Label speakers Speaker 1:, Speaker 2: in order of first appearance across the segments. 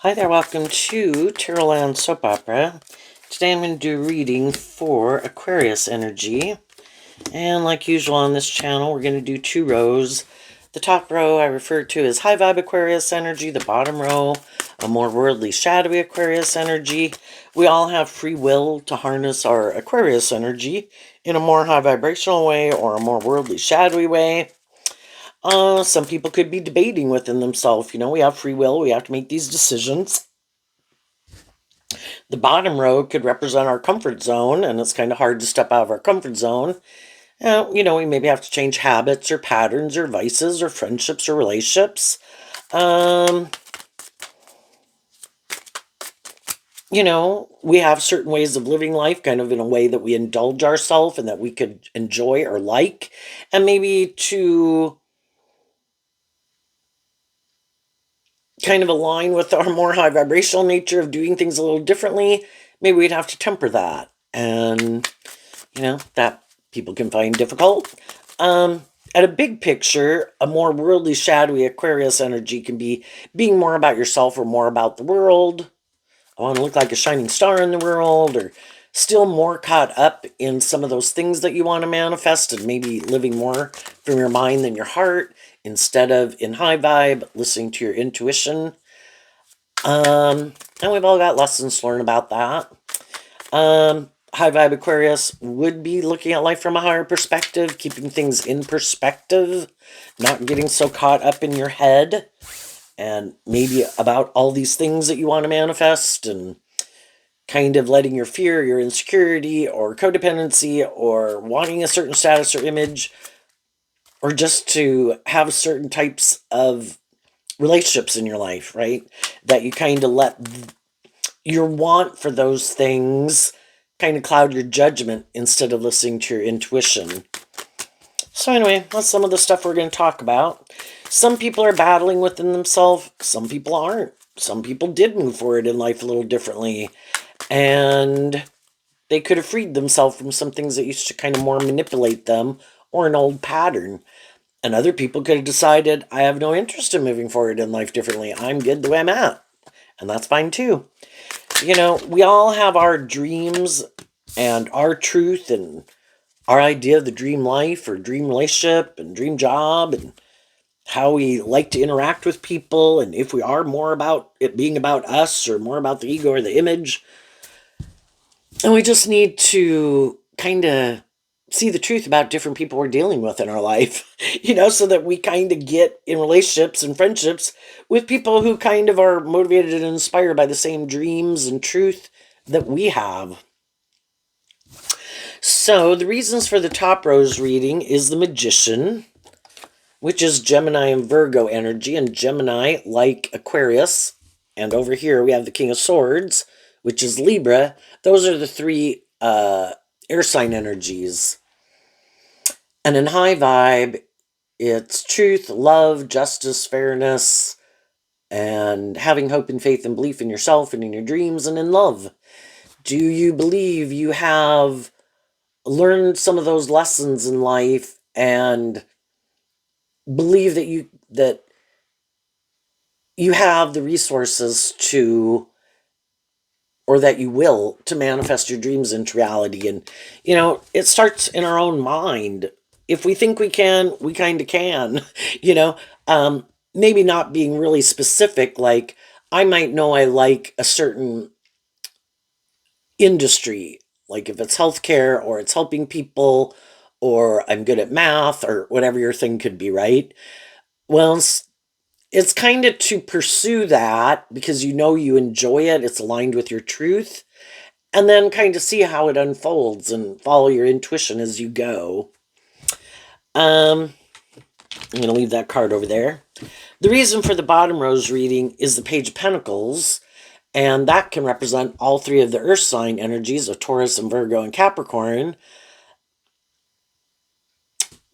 Speaker 1: Hi there, welcome to Tarotland Soap Opera. Today I'm going to do a reading for Aquarius energy. And like usual on this channel, we're going to do two rows. The top row I refer to as high vibe Aquarius energy. The bottom row, a more worldly, shadowy Aquarius energy. We all have free will to harness our Aquarius energy in a more high vibrational way or a more worldly, shadowy way. Some people could be debating within themselves. You know, we have free will. We have to make these decisions. The bottom row could represent our comfort zone, and it's kind of hard to step out of our comfort zone. We maybe have to change habits or patterns or vices or friendships or relationships. We have certain ways of living life, kind of in a way that we indulge ourselves and that we could enjoy or like. And maybe to kind of align with our more high vibrational nature of doing things a little differently, maybe we'd have to temper that. And, that people can find difficult. At a big picture, a more worldly, shadowy Aquarius energy can be being more about yourself or more about the world. I want to look like a shining star in the world, or still more caught up in some of those things that you want to manifest and maybe living more from your mind than your heart instead of in high vibe, listening to your intuition. And we've all got lessons to learn about that. High vibe Aquarius would be looking at life from a higher perspective, keeping things in perspective, not getting so caught up in your head and maybe about all these things that you want to manifest, and kind of letting your fear, your insecurity, or codependency, or wanting a certain status or image, or just to have certain types of relationships in your life, right? That you kind of let your want for those things kind of cloud your judgment instead of listening to your intuition. So anyway, that's some of the stuff we're going to talk about. Some people are battling within themselves. Some people aren't. Some people did move forward in life a little differently. And they could have freed themselves from some things that used to kind of more manipulate them or an old pattern. And other people could have decided, I have no interest in moving forward in life differently. I'm good the way I'm at. And that's fine too. We all have our dreams and our truth and our idea of the dream life or dream relationship and dream job and how we like to interact with people, and if we are more about it being about us or more about the ego or the image. And we just need to kind of see the truth about different people we're dealing with in our life, so that we kind of get in relationships and friendships with people who kind of are motivated and inspired by the same dreams and truth that we have. So the reasons for the top rose reading is the Magician, which is Gemini and Virgo energy, and Gemini like Aquarius. And over here we have the King of Swords, which is Libra. Those are the three air sign energies. And in high vibe, it's truth, love, justice, fairness, and having hope and faith and belief in yourself and in your dreams and in love. Do you believe you have learned some of those lessons in life and believe that you have the resources to, or that you will, to manifest your dreams into reality? And it starts in our own mind. If we think we can, we kind of can. Maybe not being really specific, like I might know I like a certain industry, like if it's healthcare or it's helping people, or I'm good at math or whatever your thing could be, right? Well, it's kind of to pursue that because you enjoy it, it's aligned with your truth, and then kind of see how it unfolds and follow your intuition as you go. I'm going to leave that card over there. The reason for the bottom rose reading is the Page of Pentacles, and that can represent all three of the earth sign energies of Taurus and Virgo and Capricorn.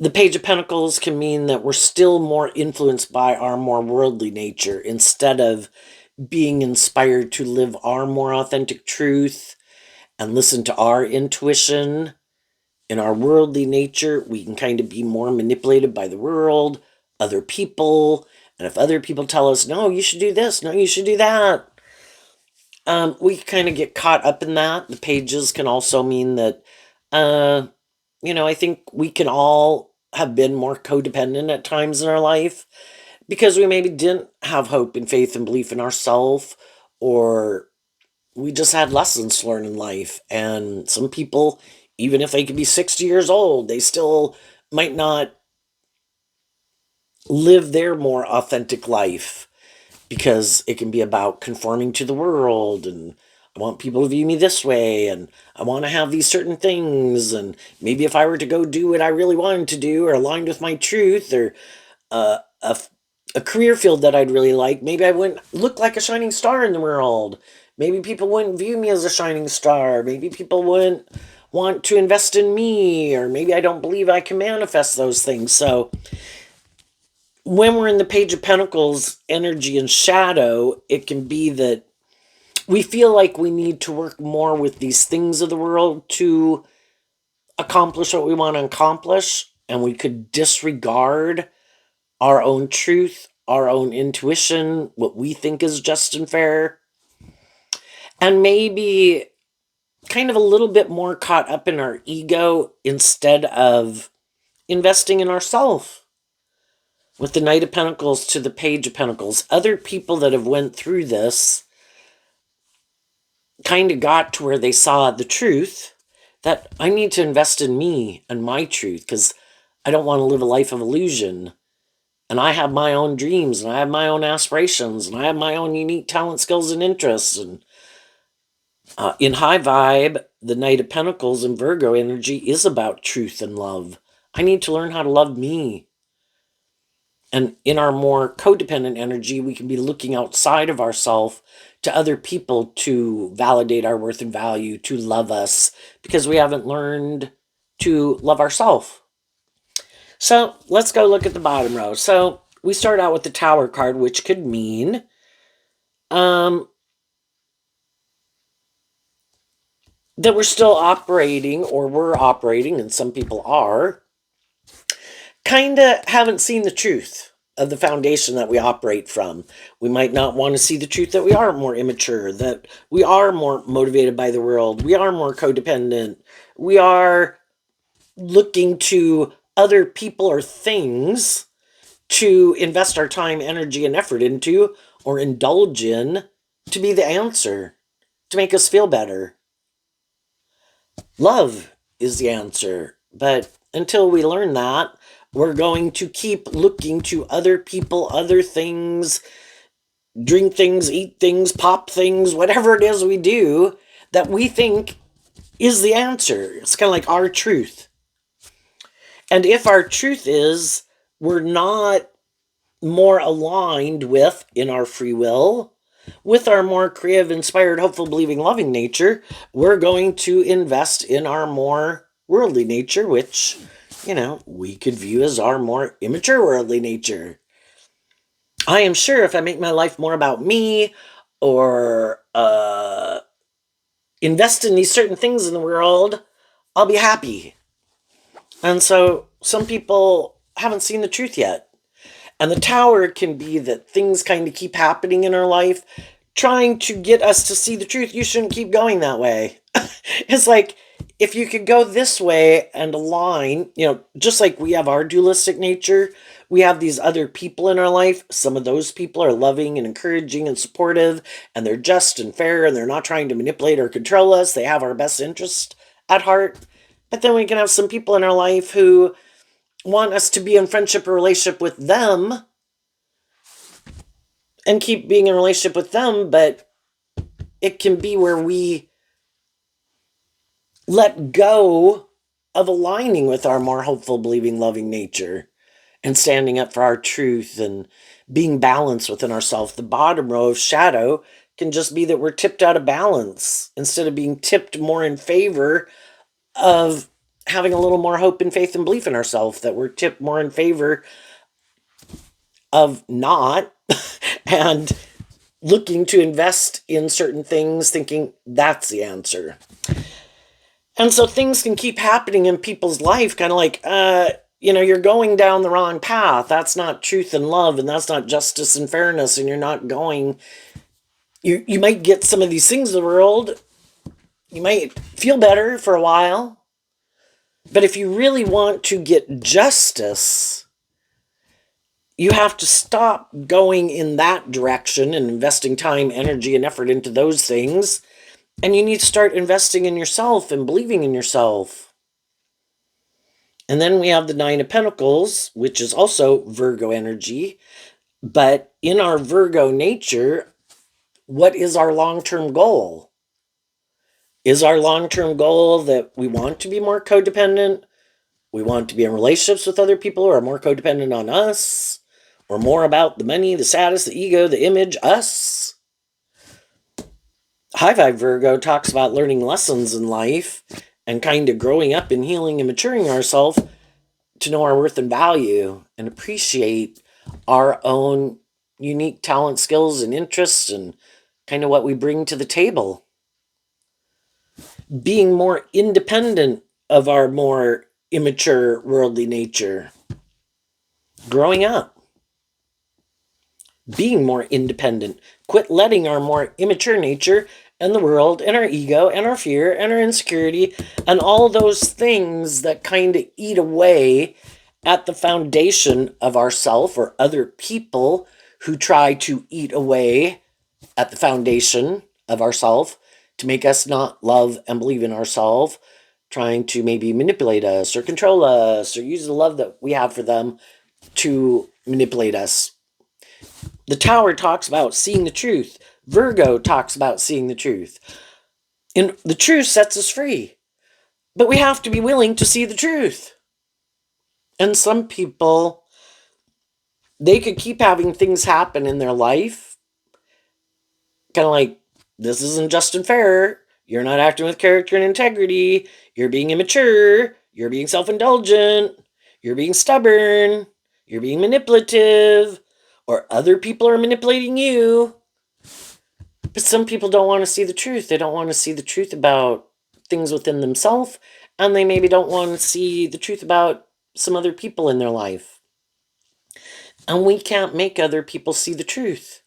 Speaker 1: The Page of Pentacles can mean that we're still more influenced by our more worldly nature instead of being inspired to live our more authentic truth and listen to our intuition. In our worldly nature, we can kind of be more manipulated by the world, other people. And if other people tell us, no, you should do this, no, you should do that, We kind of get caught up in that. The pages can also mean that, uh, I think we can all have been more codependent at times in our life because we maybe didn't have hope and faith and belief in ourselves, or we just had lessons to learn in life. And some people, even if they could be 60 years old, they still might not live their more authentic life because it can be about conforming to the world, and I want people to view me this way, and I want to have these certain things, and maybe if I were to go do what I really wanted to do or aligned with my truth, or uh, a, a career field that I'd really like, maybe I wouldn't look like a shining star in the world. Maybe people wouldn't view me as a shining star. Maybe people wouldn't want to invest in me, or maybe I don't believe I can manifest those things. So when we're in the Page of Pentacles energy and shadow, it can be that we feel like we need to work more with these things of the world to accomplish what we want to accomplish, and we could disregard our own truth, our own intuition, what we think is just and fair, and maybe kind of a little bit more caught up in our ego instead of investing in ourselves. With the Knight of Pentacles to the Page of Pentacles, other people that have went through this kind of got to where they saw the truth that I need to invest in me and my truth, because I don't want to live a life of illusion. And I have my own dreams, and I have my own aspirations, and I have my own unique talent, skills, and interests. And in high vibe, the Knight of Pentacles and Virgo energy is about truth and love. I need to learn how to love me. And in our more codependent energy, we can be looking outside of ourselves to other people to validate our worth and value, to love us, because we haven't learned to love ourselves. So let's go look at the bottom row. So we start out with the Tower card, which could mean that we're still operating, or we're operating, and some people are, kind of haven't seen the truth of the foundation that we operate from. We might not want to see the truth that we are more immature, that we are more motivated by the world, we are more codependent, we are looking to other people or things to invest our time, energy, and effort into, or indulge in, to be the answer, to make us feel better. Love is the answer. But until we learn that, we're going to keep looking to other people, other things, drink things, eat things, pop things, whatever it is we do that we think is the answer. It's kind of like our truth. And if our truth is we're not more aligned with, in our free will, with our more creative, inspired, hopeful, believing, loving nature, we're going to invest in our more worldly nature, which, we could view as our more immature worldly nature. I am sure if I make my life more about me, or invest in these certain things in the world, I'll be happy. And so some people haven't seen the truth yet. And the Tower can be that things kind of keep happening in our life, trying to get us to see the truth. You shouldn't keep going that way. It's like, if you could go this way and align, just like we have our dualistic nature, we have these other people in our life. Some of those people are loving and encouraging and supportive, and they're just and fair, and they're not trying to manipulate or control us. They have our best interest at heart. But then we can have some people in our life who want us to be in friendship or relationship with them and keep being in relationship with them, but it can be where we let go of aligning with our more hopeful, believing, loving nature and standing up for our truth and being balanced within ourselves. The bottom row of shadow can just be that we're tipped out of balance instead of being tipped more in favor of having a little more hope and faith and belief in ourselves, that we're tipped more in favor of not and looking to invest in certain things, thinking that's the answer. And so things can keep happening in people's life, kind of like, you're going down the wrong path. That's not truth and love, and that's not justice and fairness, and you're not going You might get some of these things in the world. You might feel better for a while. But if you really want to get justice, you have to stop going in that direction and investing time, energy, and effort into those things. And you need to start investing in yourself and believing in yourself. And then we have the Nine of Pentacles, which is also Virgo energy. But in our Virgo nature, what is our long-term goal? Is our long-term goal that we want to be more codependent? We want to be in relationships with other people who are more codependent on us? Or more about the money, the status, the ego, the image, us? High Vibe Virgo talks about learning lessons in life and kind of growing up and healing and maturing ourselves to know our worth and value and appreciate our own unique talent, skills, and interests and kind of what we bring to the table. Being more independent of our more immature worldly nature. Growing up. Being more independent. Quit letting our more immature nature and the world and our ego and our fear and our insecurity and all those things that kind of eat away at the foundation of ourself or other people who try to eat away at the foundation of ourself to make us not love and believe in ourselves, trying to maybe manipulate us or control us or use the love that we have for them to manipulate us. The Tower talks about seeing the truth. Virgo talks about seeing the truth. And the truth sets us free. But we have to be willing to see the truth. And some people, they could keep having things happen in their life. Kind of like, this isn't just and fair. You're not acting with character and integrity. You're being immature. You're being self-indulgent. You're being stubborn. You're being manipulative. Or other people are manipulating you. But some people don't want to see the truth. They don't want to see the truth about things within themselves. And they maybe don't want to see the truth about some other people in their life. And we can't make other people see the truth.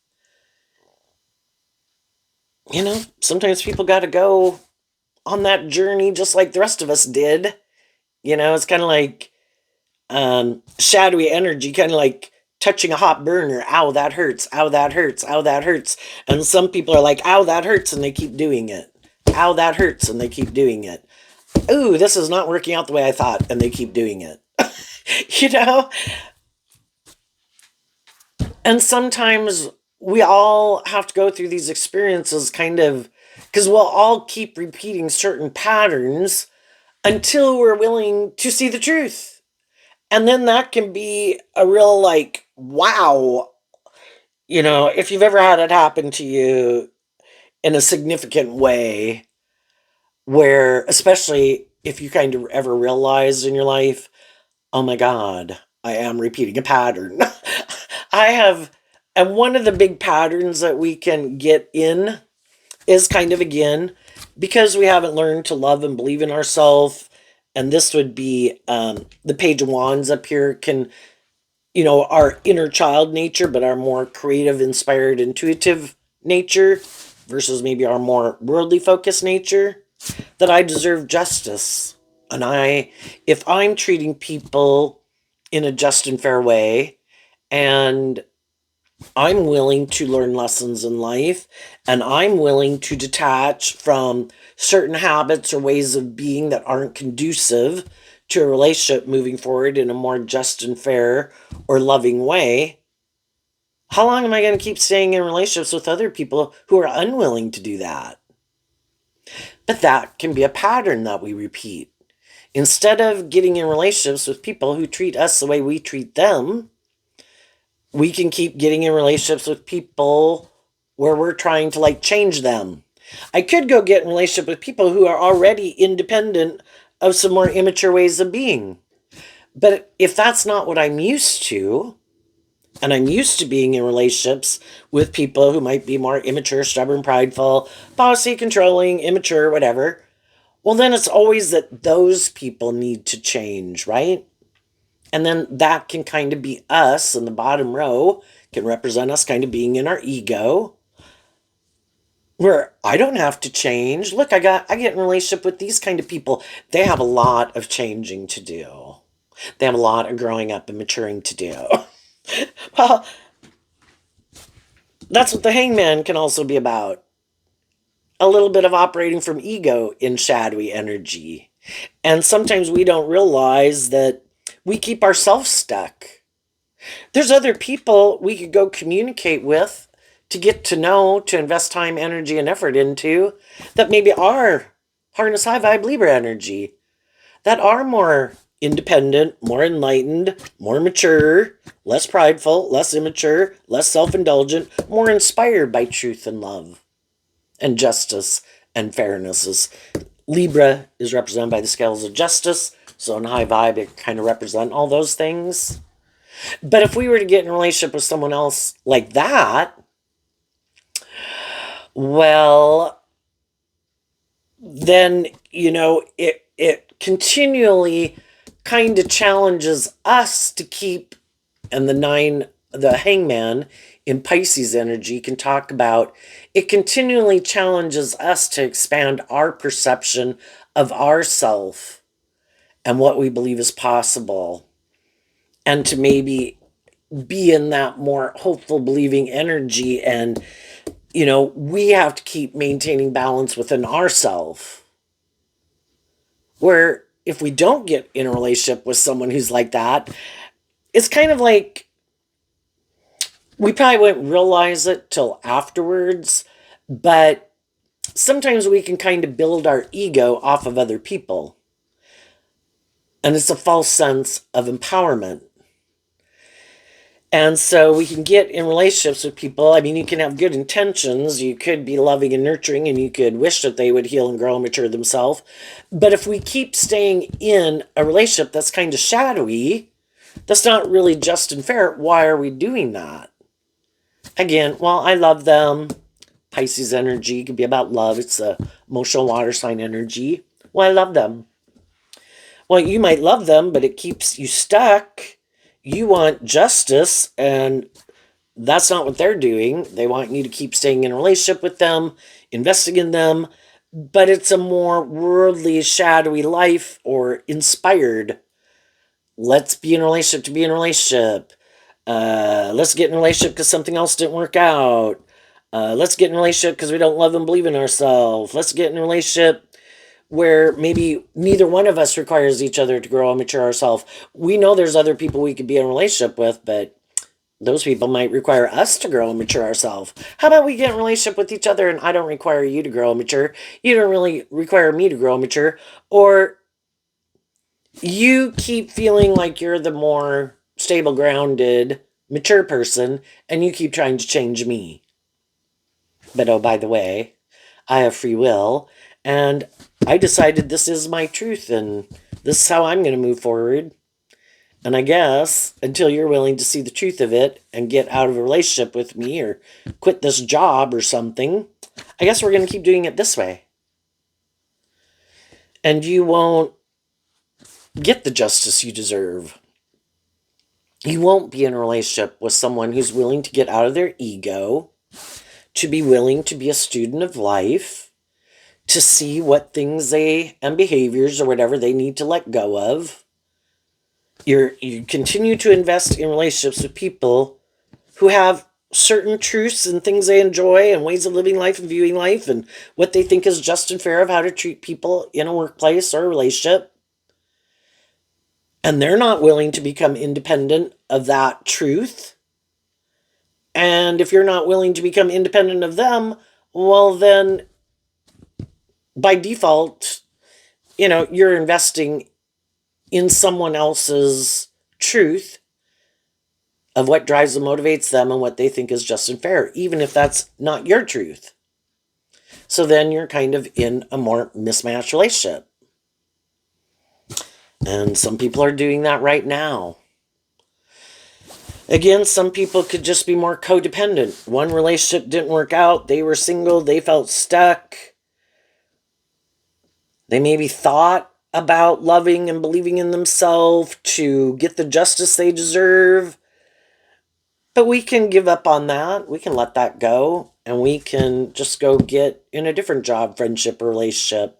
Speaker 1: You know, sometimes people got to go on that journey just like the rest of us did. You know, it's kind of like shadowy energy, kind of like touching a hot burner. Ow, that hurts. Ow, that hurts. Ow, that hurts. And some people are like, ow, that hurts, and they keep doing it. Ow, that hurts, and they keep doing it. Ooh, this is not working out the way I thought, and they keep doing it. You know? And sometimes we all have to go through these experiences kind of because we'll all keep repeating certain patterns until we're willing to see the truth. And then that can be a real, like, wow. You know, if you've ever had it happen to you in a significant way, where, especially if you kind of ever realize in your life, oh my God, I am repeating a pattern. I have, and one of the big patterns that we can get in is kind of, again, because we haven't learned to love and believe in ourselves. And this would be the Page of Wands up here can, you know, our inner child nature, but our more creative, inspired, intuitive nature versus maybe our more worldly focused nature, that I deserve justice. And if I'm treating people in a just and fair way, and I'm willing to learn lessons in life, and I'm willing to detach from certain habits or ways of being that aren't conducive to a relationship moving forward in a more just and fair or loving way, how long am I going to keep staying in relationships with other people who are unwilling to do that? But that can be a pattern that we repeat. Instead of getting in relationships with people who treat us the way we treat them, we can keep getting in relationships with people where we're trying to, like, change them. I could go get in a relationship with people who are already independent of some more immature ways of being. But if that's not what I'm used to, and I'm used to being in relationships with people who might be more immature, stubborn, prideful, bossy, controlling, immature, whatever, well, then it's always that those people need to change, right? And then that can kind of be us, and the bottom row can represent us kind of being in our ego. where I don't have to change. Look, I get in a relationship with these kind of people. They have a lot of changing to do. They have a lot of growing up and maturing to do. Well, that's what the hangman can also be about. A little bit of operating from ego in shadowy energy. And sometimes we don't realize that we keep ourselves stuck. There's other people we could go communicate with, to get to know, to invest time, energy, and effort into, that maybe are harness high vibe Libra energy, that are more independent, more enlightened, more mature, less prideful, less immature, less self indulgent, more inspired by truth and love and justice and fairnesses. Libra is represented by the scales of justice, so in high vibe, it kind of represents all those things. But if we were to get in a relationship with someone else like that, well, then, it continually kind of challenges us to keep, and the hangman in Pisces energy can talk about, it continually challenges us to expand our perception of ourself and what we believe is possible, and to maybe be in that more hopeful, believing energy. And, we have to keep maintaining balance within ourselves. Where if we don't get in a relationship with someone who's like that, it's kind of like we probably wouldn't realize it till afterwards, but sometimes we can kind of build our ego off of other people. And it's a false sense of empowerment. And so we can get in relationships with people. I mean, you can have good intentions. You could be loving and nurturing, and you could wish that they would heal and grow and mature themselves. But if we keep staying in a relationship that's kind of shadowy, that's not really just and fair. Why are we doing that? Again, well, I love them. Pisces energy could be about love. It's a emotional water sign energy. Well, I love them. Well, you might love them, but it keeps you stuck. You want justice, and that's not what they're doing. They want you to keep staying in a relationship with them, investing in them, but it's a more worldly, shadowy life, or inspired. Let's be in a relationship to be in a relationship. Let's get in a relationship because something else didn't work out. Let's get in a relationship because we don't love and believe in ourselves. Let's get in a relationship where maybe neither one of us requires each other to grow and mature ourselves. We know there's other people we could be in a relationship with, but those people might require us to grow and mature ourselves. How about we get in a relationship with each other and I don't require you to grow and mature? You don't really require me to grow and mature. Or you keep feeling like you're the more stable, grounded, mature person, and you keep trying to change me. But oh, by the way, I have free will, and I decided this is my truth, and this is how I'm going to move forward. And I guess until you're willing to see the truth of it and get out of a relationship with me or quit this job or something, I guess we're going to keep doing it this way. And you won't get the justice you deserve. You won't be in a relationship with someone who's willing to get out of their ego, to be willing to be a student of life, to see what things and behaviors or whatever they need to let go of. You continue to invest in relationships with people who have certain truths and things they enjoy and ways of living life and viewing life and what they think is just and fair of how to treat people in a workplace or a relationship. And they're not willing to become independent of that truth. And if you're not willing to become independent of them, well, then by default, you're investing in someone else's truth of what drives and motivates them and what they think is just and fair, even if that's not your truth. So then you're kind of in a more mismatched relationship. And some people are doing that right now. Again, some people could just be more codependent. One relationship didn't work out. They were single. They felt stuck. They maybe thought about loving and believing in themselves to get the justice they deserve. But we can give up on that. We can let that go. And we can just go get in a different job, friendship, or relationship.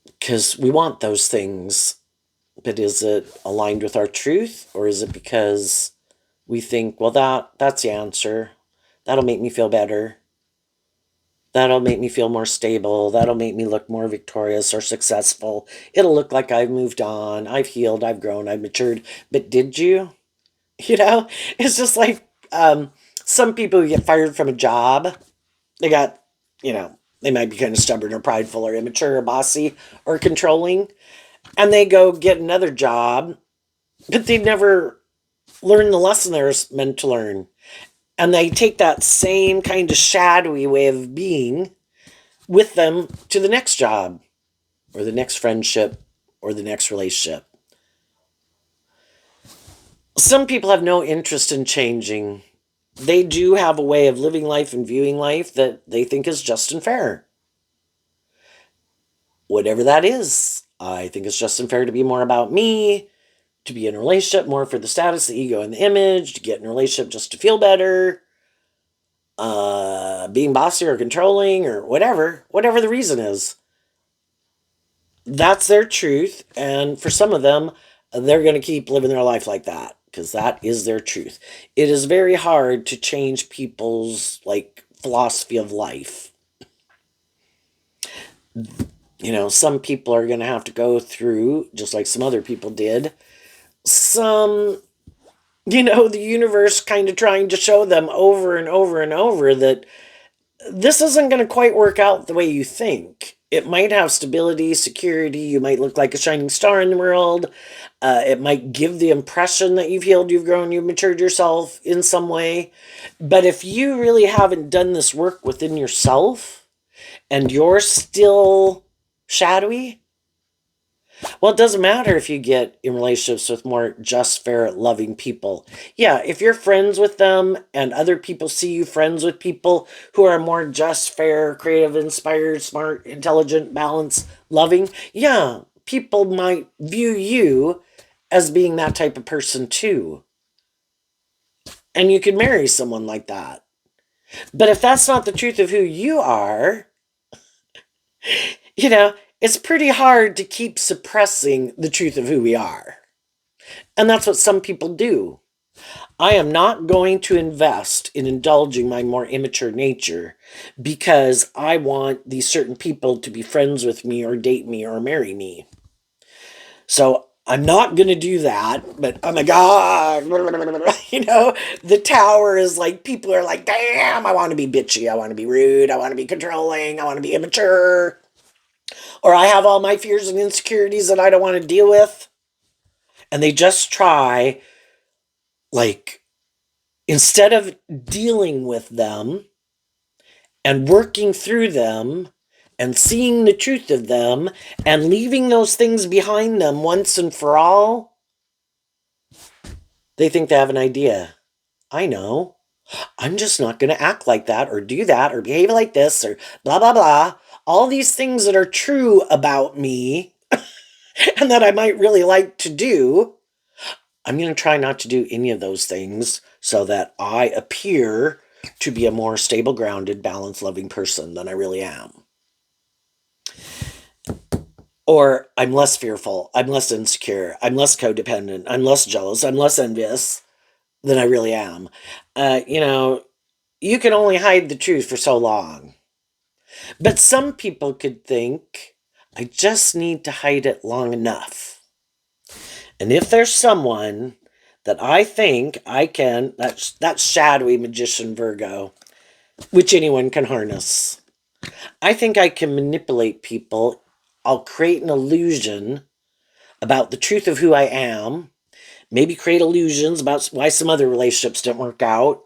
Speaker 1: Because we want those things. But is it aligned with our truth? Or is it because we think, well, that's the answer. That'll make me feel better. That'll make me feel more stable. That'll make me look more victorious or successful. It'll look like I've moved on. I've healed. I've grown. I've matured. But did you? You know, it's just like some people who get fired from a job, they got, they might be kind of stubborn or prideful or immature or bossy or controlling. And they go get another job, but they never learn the lesson they're meant to learn. And they take that same kind of shadowy way of being with them to the next job or the next friendship or the next relationship. Some people have no interest in changing. They do have a way of living life and viewing life that they think is just and fair. Whatever that is, I think it's just and fair to be more about me, to be in a relationship more for the status, the ego, and the image, to get in a relationship just to feel better, being bossy or controlling or whatever the reason is. That's their truth, and for some of them, they're going to keep living their life like that because that is their truth. It is very hard to change people's philosophy of life. Some people are going to have to go through, just like some other people did, some, the universe kind of trying to show them over and over and over that this isn't going to quite work out the way you think. It might have stability, security. You might look like a shining star in the world. It might give the impression that you've healed, you've grown, you've matured yourself in some way. But if you really haven't done this work within yourself and you're still shadowy, well, it doesn't matter if you get in relationships with more just, fair, loving people. Yeah, if you're friends with them and other people see you friends with people who are more just, fair, creative, inspired, smart, intelligent, balanced, loving, yeah, people might view you as being that type of person too. And you can marry someone like that. But if that's not the truth of who you are, it's pretty hard to keep suppressing the truth of who we are. And that's what some people do. I am not going to invest in indulging my more immature nature because I want these certain people to be friends with me or date me or marry me. So I'm not going to do that, but oh my God, the tower is like, people are like, damn, I want to be bitchy. I want to be rude. I want to be controlling. I want to be immature. Or I have all my fears and insecurities that I don't want to deal with. And they just try, instead of dealing with them and working through them and seeing the truth of them and leaving those things behind them once and for all, they think they have an idea. I know. I'm just not going to act like that or do that or behave like this or blah, blah, blah. All these things that are true about me and that I might really like to do, I'm going to try not to do any of those things so that I appear to be a more stable, grounded, balanced, loving person than I really am. Or I'm less fearful, I'm less insecure, I'm less codependent, I'm less jealous, I'm less envious than I really am. You can only hide the truth for so long. But some people could think, I just need to hide it long enough. And if there's someone that I think I can, that's shadowy magician Virgo, which anyone can harness. I think I can manipulate people. I'll create an illusion about the truth of who I am, maybe create illusions about why some other relationships didn't work out,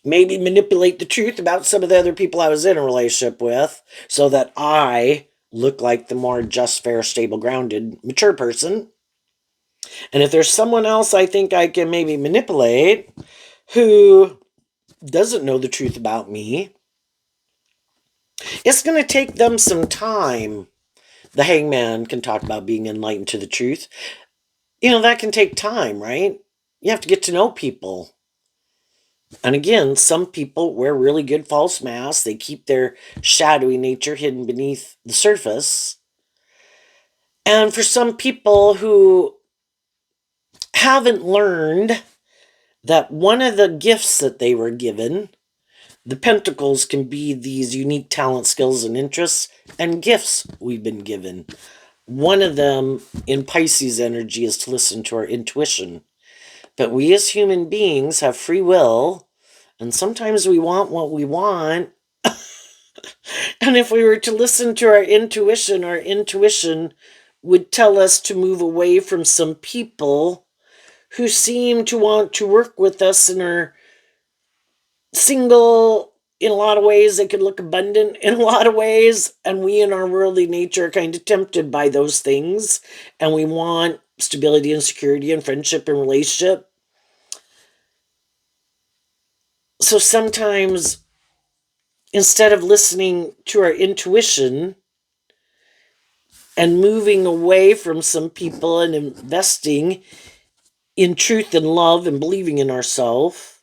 Speaker 1: maybe manipulate the truth about some of the other people I was in a relationship with so that I look like the more just, fair, stable, grounded, mature person. And if there's someone else I think I can maybe manipulate who doesn't know the truth about me, it's going to take them some time. The hangman can talk about being enlightened to the truth. That can take time, right? You have to get to know people. And again, some people wear really good false masks. They keep their shadowy nature hidden beneath the surface. And for some people who haven't learned that one of the gifts that they were given, the pentacles can be these unique talent, skills, and interests and gifts we've been given. One of them in Pisces energy is to listen to our intuition. But we as human beings have free will, and sometimes we want what we want. And if we were to listen to our intuition would tell us to move away from some people who seem to want to work with us and are single in a lot of ways. They could look abundant in a lot of ways. And we in our worldly nature are kind of tempted by those things. And we want stability and security and friendship and relationship. So sometimes instead of listening to our intuition and moving away from some people and investing in truth and love and believing in ourselves,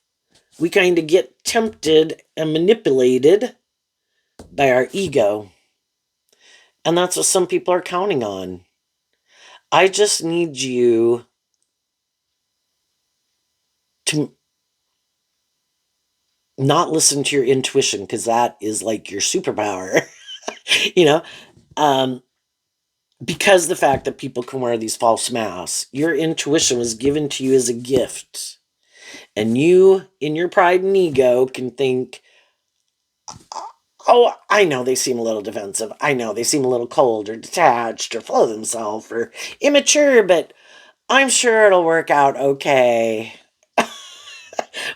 Speaker 1: we kind of get tempted and manipulated by our ego. And that's what some people are counting on. I just need you to not listen to your intuition because that is like your superpower, you know? Um, because the fact that people can wear these false masks, your intuition was given to you as a gift. And you, in your pride and ego, can think, oh, I know they seem a little defensive. I know they seem a little cold or detached or full of themselves or immature, but I'm sure it'll work out okay.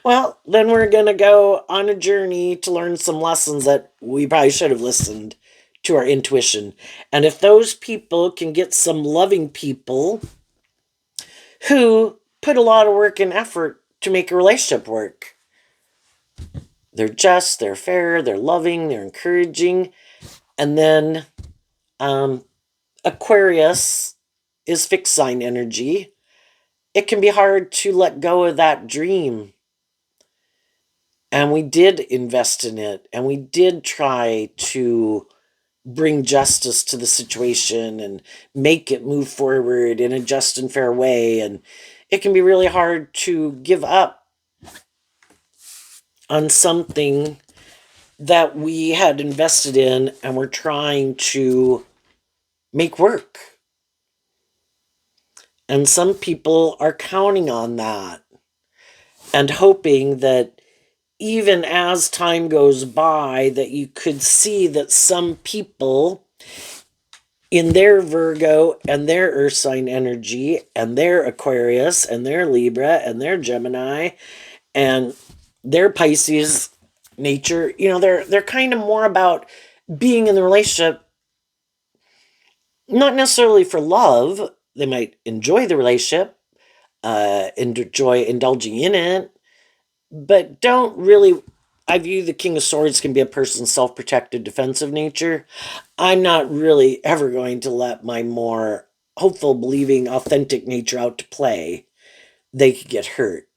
Speaker 1: Well, then we're going to go on a journey to learn some lessons that we probably should have listened to our intuition. And if those people can get some loving people who put a lot of work and effort to make a relationship work, they're just, they're fair, they're loving, they're encouraging. And then Aquarius is fixed sign energy. It can be hard to let go of that dream. And we did invest in it, and we did try to bring justice to the situation and make it move forward in a just and fair way. And it can be really hard to give up on something that we had invested in and we're trying to make work. And some people are counting on that and hoping that even as time goes by, that you could see that some people in their Virgo and their Earth sign energy and their Aquarius and their Libra and their Gemini and their Pisces nature, they're kind of more about being in the relationship, not necessarily for love. They might enjoy the relationship, enjoy indulging in it, but don't really. I view the King of Swords can be a person's self-protective, defensive nature. I'm not really ever going to let my more hopeful, believing, authentic nature out to play. They could get hurt.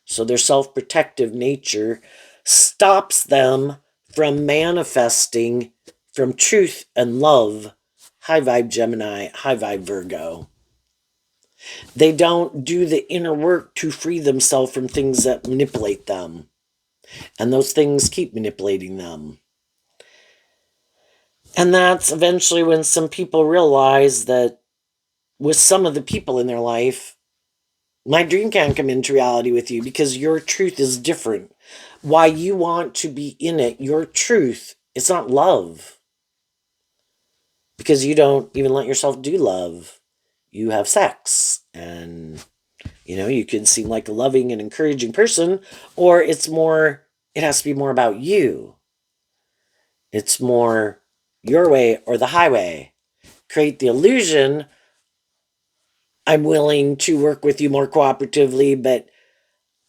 Speaker 1: So their self-protective nature stops them from manifesting from truth and love. High vibe Gemini, high vibe Virgo. They don't do the inner work to free themselves from things that manipulate them. And those things keep manipulating them. And that's eventually when some people realize that with some of the people in their life, my dream can't come into reality with you because your truth is different. Why you want to be in it, your truth, it's not love. Because you don't even let yourself do love. You have sex. And, you could seem like a loving and encouraging person, or it has to be more about you. It's more your way or the highway. Create the illusion I'm willing to work with you more cooperatively, but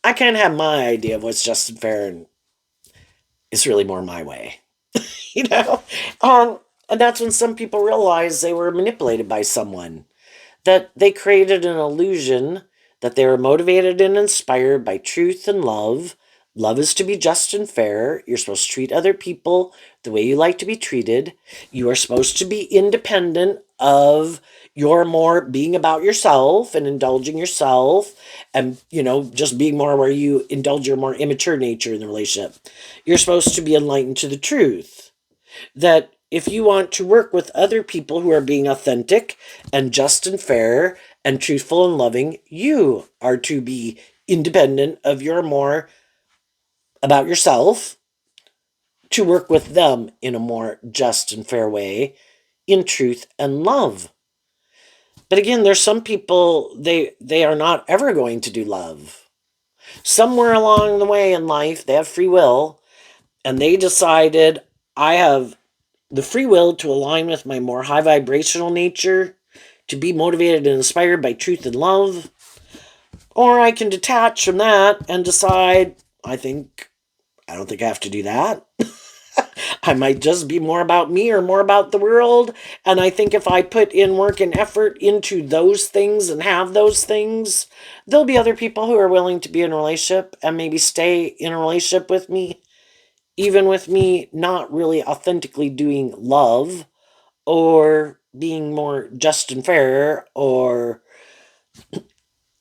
Speaker 1: I kind of have my idea of what's just and fair, and it's really more my way, you know? And that's when some people realize they were manipulated by someone. that they created an illusion that they were motivated and inspired by truth and love. Love is to be just and fair. You're supposed to treat other people the way you like to be treated. You are supposed to be independent of your more being about yourself and indulging yourself and, just being more where you indulge your more immature nature in the relationship. You're supposed to be enlightened to the truth that if you want to work with other people who are being authentic and just and fair and truthful and loving, you are to be independent of your more about yourself to work with them in a more just and fair way in truth and love. But again, there's some people they are not ever going to do love. Somewhere along the way in life, they have free will and they decided I have the free will to align with my more high vibrational nature, to be motivated and inspired by truth and love. Or I can detach from that and decide, I don't think I have to do that. I might just be more about me or more about the world. And I think if I put in work and effort into those things and have those things, there'll be other people who are willing to be in a relationship and maybe stay in a relationship with me, even with me not really authentically doing love or being more just and fair, or,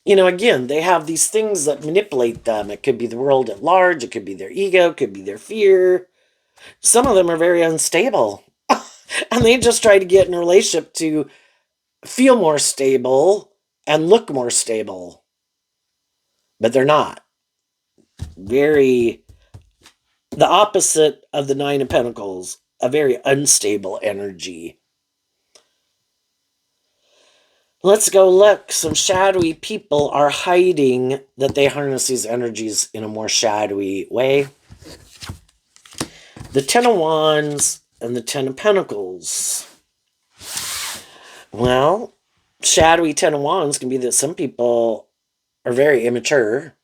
Speaker 1: again, they have these things that manipulate them. It could be the world at large, it could be their ego, it could be their fear. Some of them are very unstable and they just try to get in a relationship to feel more stable and look more stable, but they're not. Very the opposite of the Nine of Pentacles, a very unstable energy. Let's go look. Some shadowy people are hiding that they harness these energies in a more shadowy way. The Ten of Wands and the Ten of Pentacles. Well, shadowy Ten of Wands can be that some people are very immature.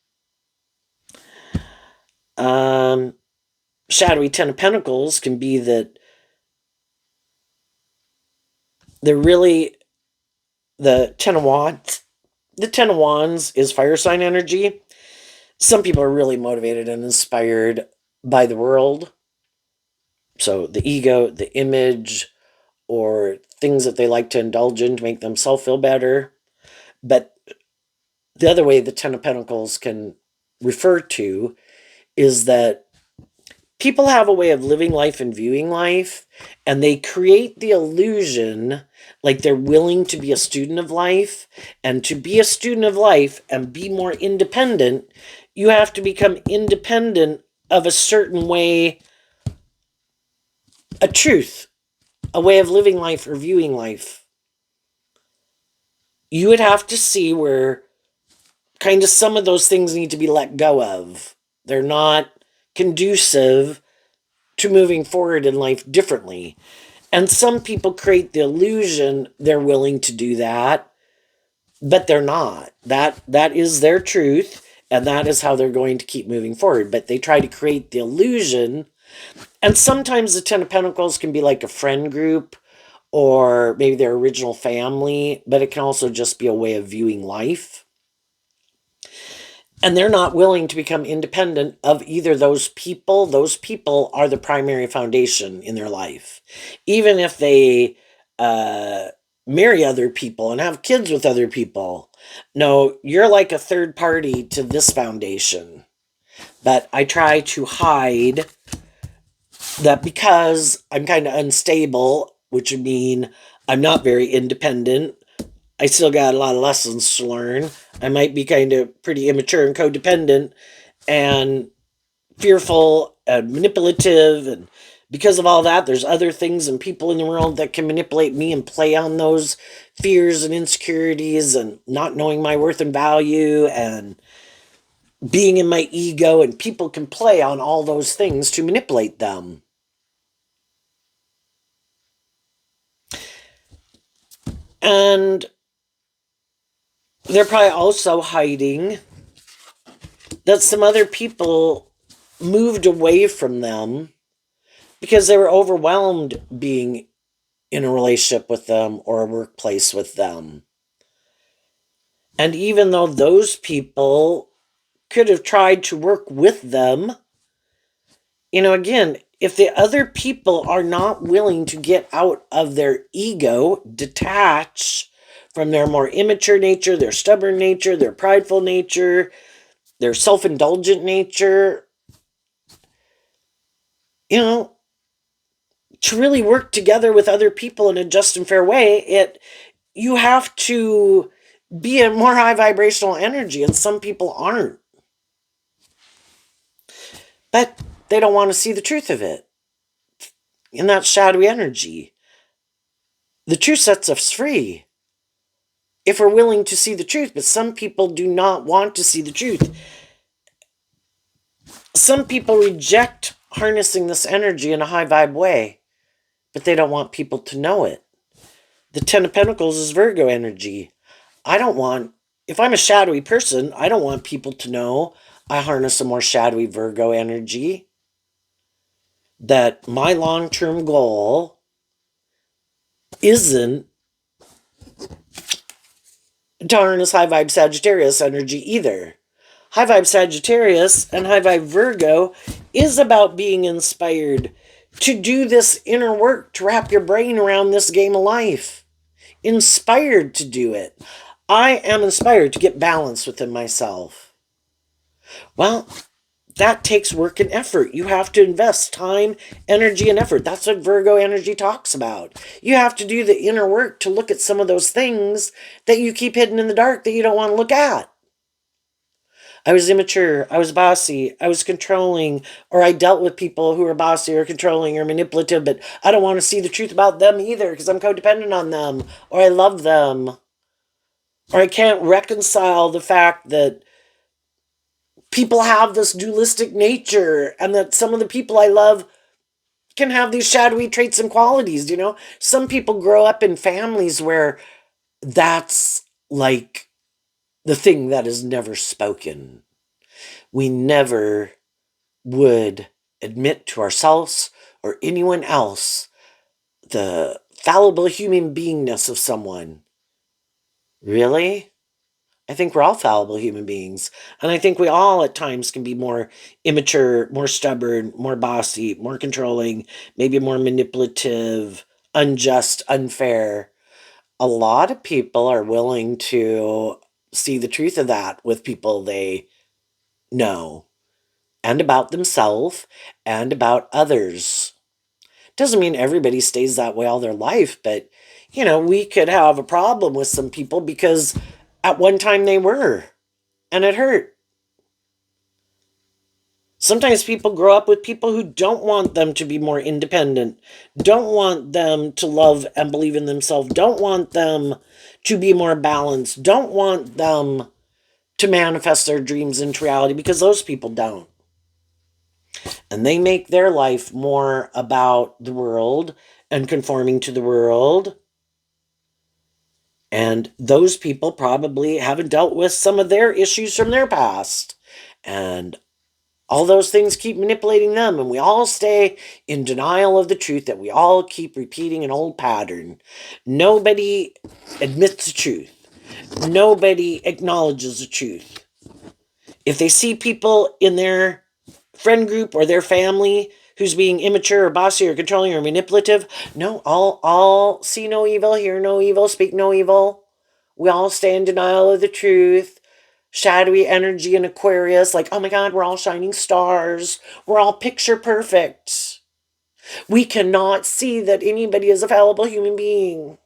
Speaker 1: Shadowy Ten of Pentacles can be that they're really the Ten of Wands. The Ten of Wands is fire sign energy. Some people are really motivated and inspired by the world. So the ego, the image, or things that they like to indulge in to make themselves feel better. But the other way the Ten of Pentacles can refer to is that people have a way of living life and viewing life, and they create the illusion like they're willing to be a student of life. And to be a student of life and be more independent, you have to become independent of a certain way, a truth, a way of living life or viewing life. You would have to see where kind of some of those things need to be let go of. They're not conducive to moving forward in life differently. And some people create the illusion they're willing to do that, but they're not. That is their truth, and that is how they're going to keep moving forward. But they try to create the illusion. And sometimes the Ten of Pentacles can be like a friend group or maybe their original family, but it can also just be a way of viewing life. And they're not willing to become independent of either those people. Those people are the primary foundation in their life. Even if they marry other people and have kids with other people, no, you're like a third party to this foundation. But I try to hide that because I'm kind of unstable, which would mean I'm not very independent. I still got a lot of lessons to learn. I might be kind of pretty immature and codependent and fearful and manipulative. And because of all that, there's other things and people in the world that can manipulate me and play on those fears and insecurities and not knowing my worth and value and being in my ego. And people can play on all those things to manipulate them. And they're probably also hiding that some other people moved away from them because they were overwhelmed being in a relationship with them or a workplace with them. And even though those people could have tried to work with them, again, if the other people are not willing to get out of their ego, detach from their more immature nature, their stubborn nature, their prideful nature, their self-indulgent nature, you know, to really work together with other people in a just and fair way, you have to be a more high vibrational energy, and some people aren't. But they don't want to see the truth of it. And that's shadowy energy. The truth sets us free if we're willing to see the truth, but some people do not want to see the truth. Some people reject harnessing this energy in a high vibe way, but they don't want people to know it. The Ten of Pentacles is Virgo energy. If I'm a shadowy person, I don't want people to know I harness a more shadowy Virgo energy. That my long-term goal isn't to harness high vibe Sagittarius energy either. High vibe Sagittarius and high vibe Virgo is about being inspired to do this inner work, to wrap your brain around this game of life. Inspired to do it. I am inspired to get balance within myself. Well, that takes work and effort. You have to invest time, energy, and effort. That's what Virgo energy talks about. You have to do the inner work to look at some of those things that you keep hidden in the dark that you don't want to look at. I was immature, I was bossy, I was controlling, or I dealt with people who were bossy or controlling or manipulative, but I don't want to see the truth about them either because I'm codependent on them, or I love them, or I can't reconcile the fact that people have this dualistic nature and that some of the people I love can have these shadowy traits and qualities. Some people grow up in families where that's like the thing that is never spoken. We never would admit to ourselves or anyone else the fallible human beingness of someone. Really? I think we're all fallible human beings. And I think we all at times can be more immature, more stubborn, more bossy, more controlling, maybe more manipulative, unjust, unfair. A lot of people are willing to see the truth of that with people they know and about themselves and about others. Doesn't mean everybody stays that way all their life, but we could have a problem with some people because at one time they were, and it hurt. Sometimes people grow up with people who don't want them to be more independent, don't want them to love and believe in themselves, don't want them to be more balanced, don't want them to manifest their dreams into reality because those people don't. And they make their life more about the world and conforming to the world. And those people probably haven't dealt with some of their issues from their past. And all those things keep manipulating them, and we all stay in denial of the truth that we all keep repeating an old pattern. Nobody admits the truth. Nobody acknowledges the truth. If they see people in their friend group or their family who's being immature or bossy or controlling or manipulative, no, all see no evil, hear no evil, speak no evil. We all stay in denial of the truth. Shadowy energy in Aquarius, like, oh my God, we're all shining stars. We're all picture perfect. We cannot see that anybody is a fallible human being.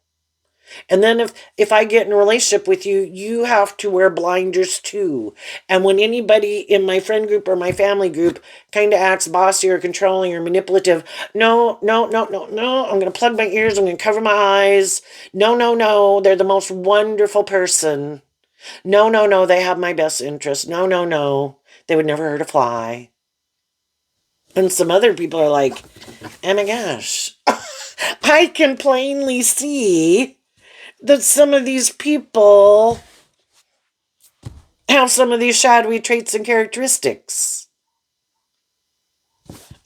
Speaker 1: And then if I get in a relationship with you, you have to wear blinders too. And when anybody in my friend group or my family group kind of acts bossy or controlling or manipulative, no, no, no, no, no. I'm going to plug my ears. I'm going to cover my eyes. No, no, no. They're the most wonderful person. No, no, no. They have my best interest. No, no, no. They would never hurt a fly. And some other people are like, oh my gosh, I can plainly see that some of these people have some of these shadowy traits and characteristics.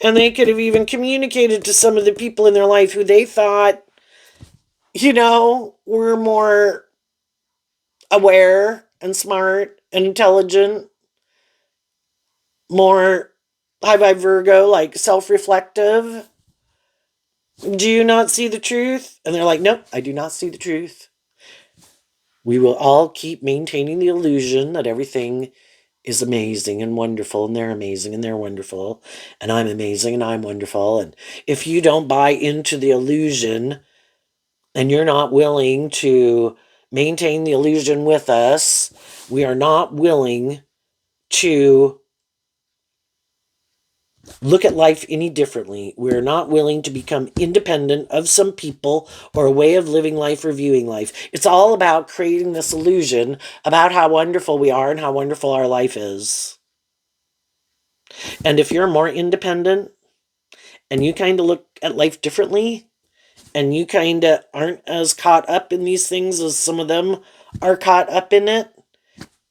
Speaker 1: And they could have even communicated to some of the people in their life who they thought, were more aware and smart and intelligent, more high vibe Virgo, like self reflective. Do you not see the truth? And they're like, nope, I do not see the truth. We will all keep maintaining the illusion that everything is amazing and wonderful, and they're amazing and they're wonderful, and I'm amazing and I'm wonderful. And if you don't buy into the illusion and you're not willing to maintain the illusion with us, we are not willing to look at life any differently. We're not willing to become independent of some people or a way of living life or viewing life. It's all about creating this illusion about how wonderful we are and how wonderful our life is. And if you're more independent and you kind of look at life differently and you kind of aren't as caught up in these things as some of them are caught up in it,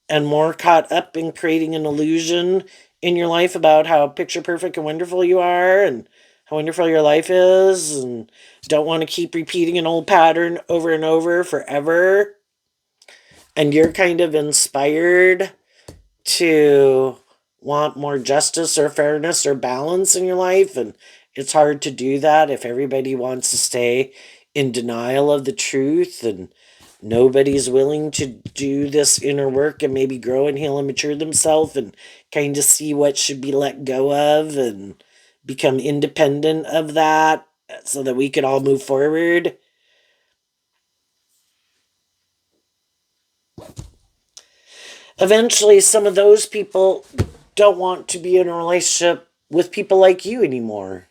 Speaker 1: and more caught up in creating an illusion in your life about how picture perfect and wonderful you are and how wonderful your life is, and don't want to keep repeating an old pattern over and over forever, and you're kind of inspired to want more justice or fairness or balance in your life, and it's hard to do that if everybody wants to stay in denial of the truth, and nobody's willing to do this inner work and maybe grow and heal and mature themselves and kind of see what should be let go of and become independent of that so that we could all move forward. Eventually, some of those people don't want to be in a relationship with people like you anymore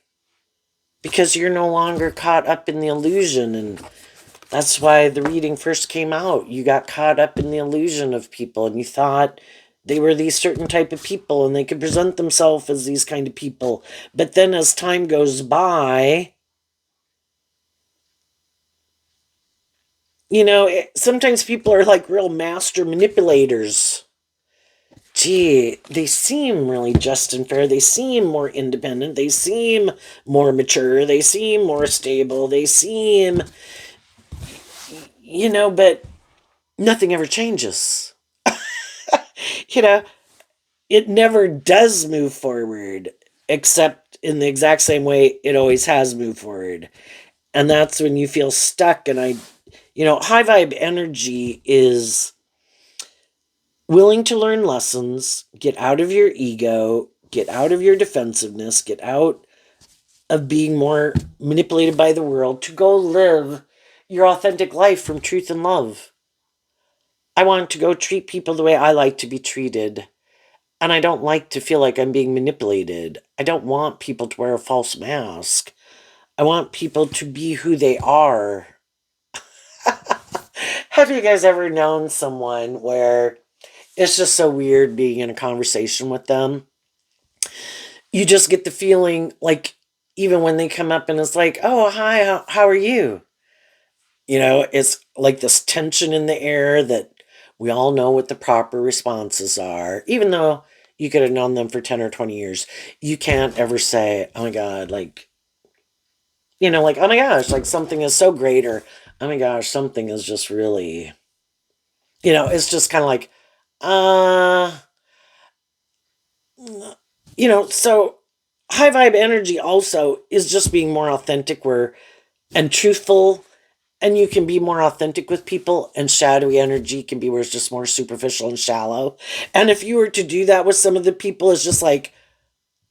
Speaker 1: because you're no longer caught up in the illusion. And that's why the reading first came out. You got caught up in the illusion of people and you thought they were these certain type of people and they could present themselves as these kind of people. But then as time goes by, sometimes people are like real master manipulators. Gee, they seem really just and fair. They seem more independent. They seem more mature. They seem more stable. They seem, but nothing ever changes. You know, it never does move forward, except in the exact same way it always has moved forward. And that's when you feel stuck. And high vibe energy is willing to learn lessons, get out of your ego, get out of your defensiveness, get out of being more manipulated by the world to go live your authentic life from truth and love. I want to go treat people the way I like to be treated. And I don't like to feel like I'm being manipulated. I don't want people to wear a false mask. I want people to be who they are. Have you guys ever known someone where it's just so weird being in a conversation with them? You just get the feeling like, even when they come up and it's like, oh, hi, how are you? It's like this tension in the air that we all know what the proper responses are. Even though you could have known them for 10 or 20 years, you can't ever say, oh my God, like, oh my gosh, like something is so great, or oh my gosh, something is just really, it's just kind of like, uh, so high vibe energy also is just being more authentic and truthful. And you can be more authentic with people, and shadowy energy can be where it's just more superficial and shallow. And if you were to do that with some of the people, it's just like,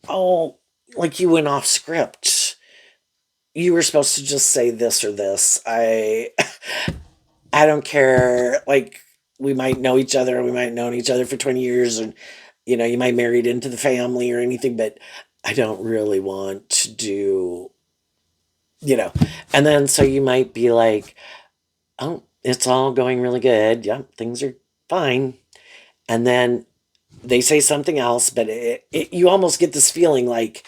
Speaker 1: oh, like you went off script. You were supposed to just say this or this. I don't care. Like, we might know each other, we might have known each other for 20 years, and you might married into the family or anything, but I don't really want to do, you know. And then so you might be like, oh, it's all going really good. Yeah, things are fine. And then they say something else, but you almost get this feeling like,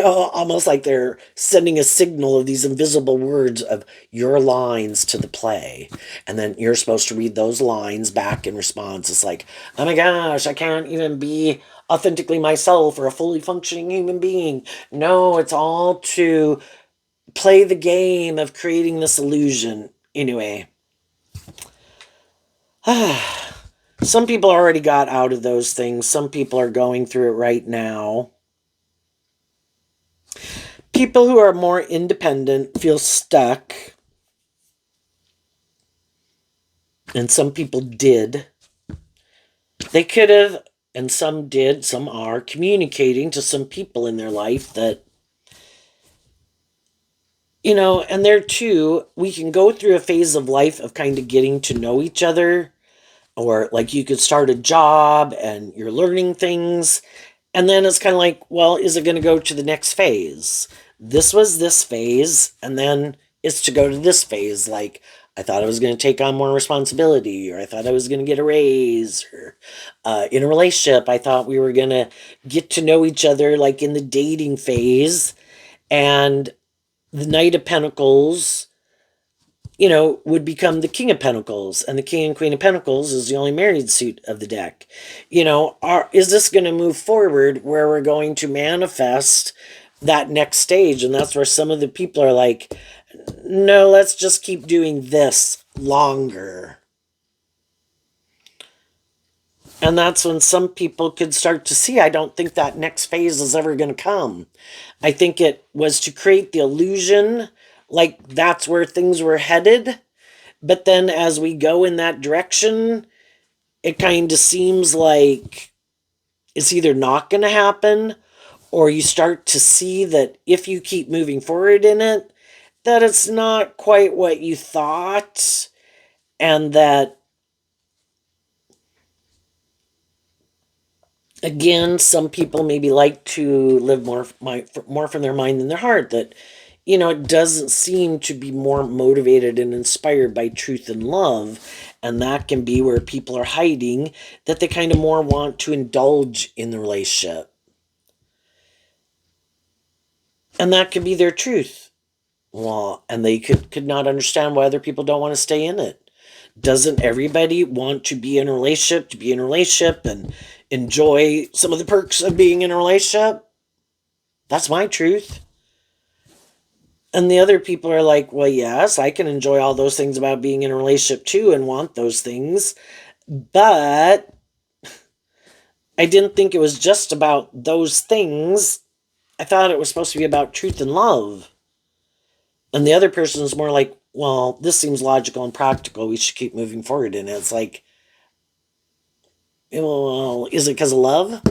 Speaker 1: almost like they're sending a signal of these invisible words of your lines to the play. And then you're supposed to read those lines back in response. It's like, oh my gosh, I can't even be authentically myself or a fully functioning human being. No, it's all to play the game of creating this illusion. Anyway. Some people already got out of those things. Some people are going through it right now. People who are more independent feel stuck, and some people did. They could have, and some did, some are communicating to some people in their life that, and there too, we can go through a phase of life of kind of getting to know each other, or like you could start a job and you're learning things. And then it's kind of like, well, is it going to go to the next phase? This was this phase, and then it's to go to this phase. Like, I thought I was going to take on more responsibility, or I thought I was going to get a raise, or in a relationship, I thought we were going to get to know each other, like in the dating phase. And the Knight of Pentacles, would become the King of Pentacles, and the King and Queen of Pentacles is the only married suit of the deck. Is this going to move forward where we're going to manifest that next stage? And that's where some of the people are like, no, let's just keep doing this longer. And that's when some people could start to see, I don't think that next phase is ever going to come. I think it was to create the illusion like that's where things were headed. But then as we go in that direction, it kind of seems like it's either not going to happen, or you start to see that if you keep moving forward in it, that it's not quite what you thought, and that, again, some people maybe like to live more from their mind than their heart, that it doesn't seem to be more motivated and inspired by truth and love. And that can be where people are hiding, that they kind of more want to indulge in the relationship. And that could be their truth. Well, and they could not understand why other people don't want to stay in it. Doesn't everybody want to be in a relationship, and enjoy some of the perks of being in a relationship? That's my truth. And the other people are like, well, yes, I can enjoy all those things about being in a relationship too and want those things. But I didn't think it was just about those things. I thought it was supposed to be about truth and love. And the other person is more like, well, this seems logical and practical. We should keep moving forward in it. It's like, well, is it because of love?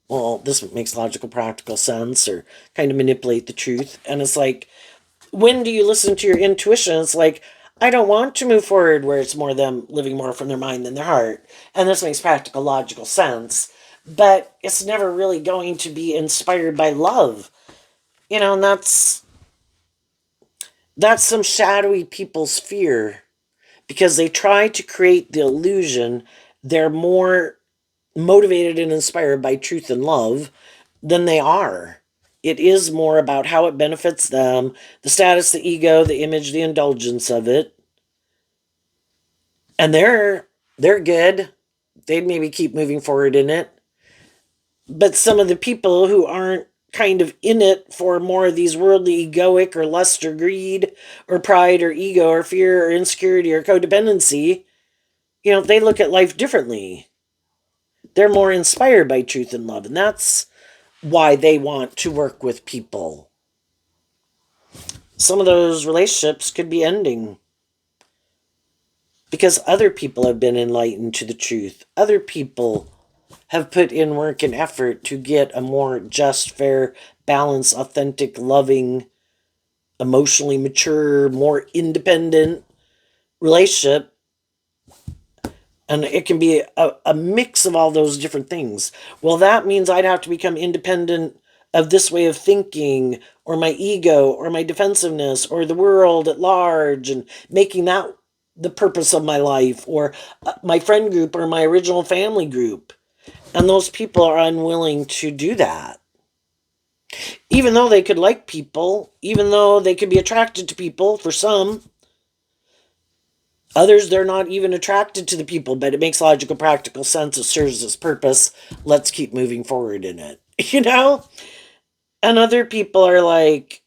Speaker 1: Well, this makes logical, practical sense, or kind of manipulate the truth. And it's like, when do you listen to your intuition? It's like, I don't want to move forward where it's more them living more from their mind than their heart. And this makes practical, logical sense. But it's never really going to be inspired by love. And that's some shadowy people's fear, because they try to create the illusion they're more motivated and inspired by truth and love than they are. It is more about how it benefits them, the status, the ego, the image, the indulgence of it. And they're good. They'd maybe keep moving forward in it. But some of the people who aren't kind of in it for more of these worldly egoic or lust or greed or pride or ego or fear or insecurity or codependency, they look at life differently. They're more inspired by truth and love, and that's why they want to work with people. Some of those relationships could be ending because other people have been enlightened to the truth. Other people have put in work and effort to get a more just, fair, balanced, authentic, loving, emotionally mature, more independent relationship. And it can be a mix of all those different things. Well, that means I'd have to become independent of this way of thinking, or my ego, or my defensiveness, or the world at large, and making that the purpose of my life, or my friend group, or my original family group. And those people are unwilling to do that. Even though they could like people, even though they could be attracted to people for some, others, they're not even attracted to the people, but it makes logical, practical sense. It serves its purpose. Let's keep moving forward in it, And other people are like,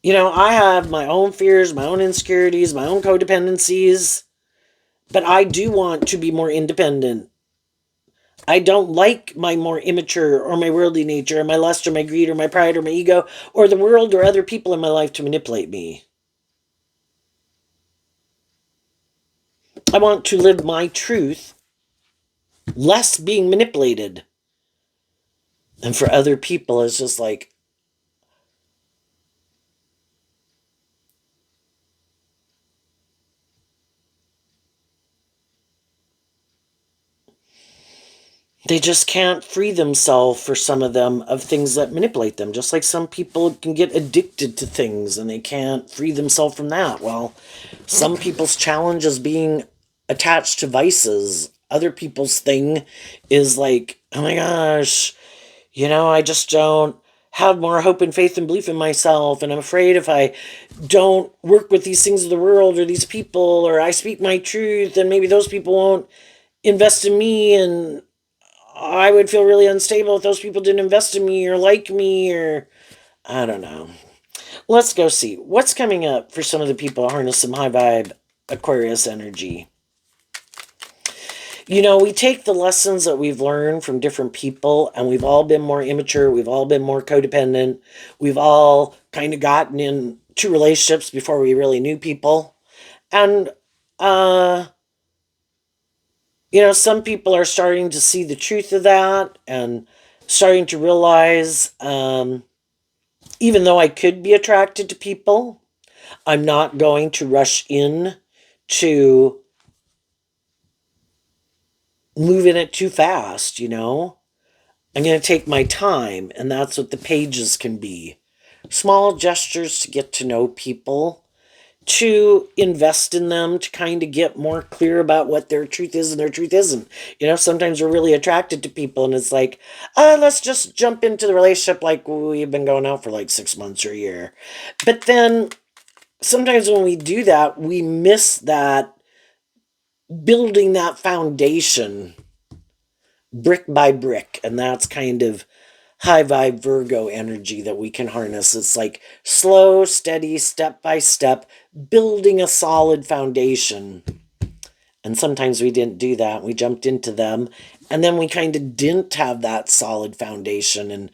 Speaker 1: I have my own fears, my own insecurities, my own codependencies. But I do want to be more independent. I don't like my more immature or my worldly nature or my lust or my greed or my pride or my ego or the world or other people in my life to manipulate me. I want to live my truth, less being manipulated. And for other people, it's just like, they just can't free themselves, for some of them, of things that manipulate them. Just like some people can get addicted to things and they can't free themselves from that. Well, some people's challenge is being attached to vices. Other people's thing is like, oh my gosh, I just don't have more hope and faith and belief in myself. And I'm afraid if I don't work with these things of the world or these people, or I speak my truth, then maybe those people won't invest in me. And I would feel really unstable if those people didn't invest in me or like me, or I don't know. Let's go see what's coming up for some of the people harness some high vibe Aquarius energy. We take the lessons that we've learned from different people, and we've all been more immature. We've all been more codependent. We've all kind of gotten into relationships before we really knew people. And, some people are starting to see the truth of that and starting to realize, even though I could be attracted to people, I'm not going to rush in to moving it too fast. I'm going to take my time, and that's what the pages can be. Small gestures to get to know people, to invest in them, to kind of get more clear about what their truth is and their truth isn't. Sometimes we're really attracted to people, and it's like, let's just jump into the relationship like we've been going out for like 6 months or a year. But then sometimes when we do that, we miss that building that foundation brick by brick. And that's kind of high vibe Virgo energy that we can harness. It's like slow, steady, step by step, building a solid foundation. And sometimes we didn't do that. We jumped into them, and then we kind of didn't have that solid foundation. And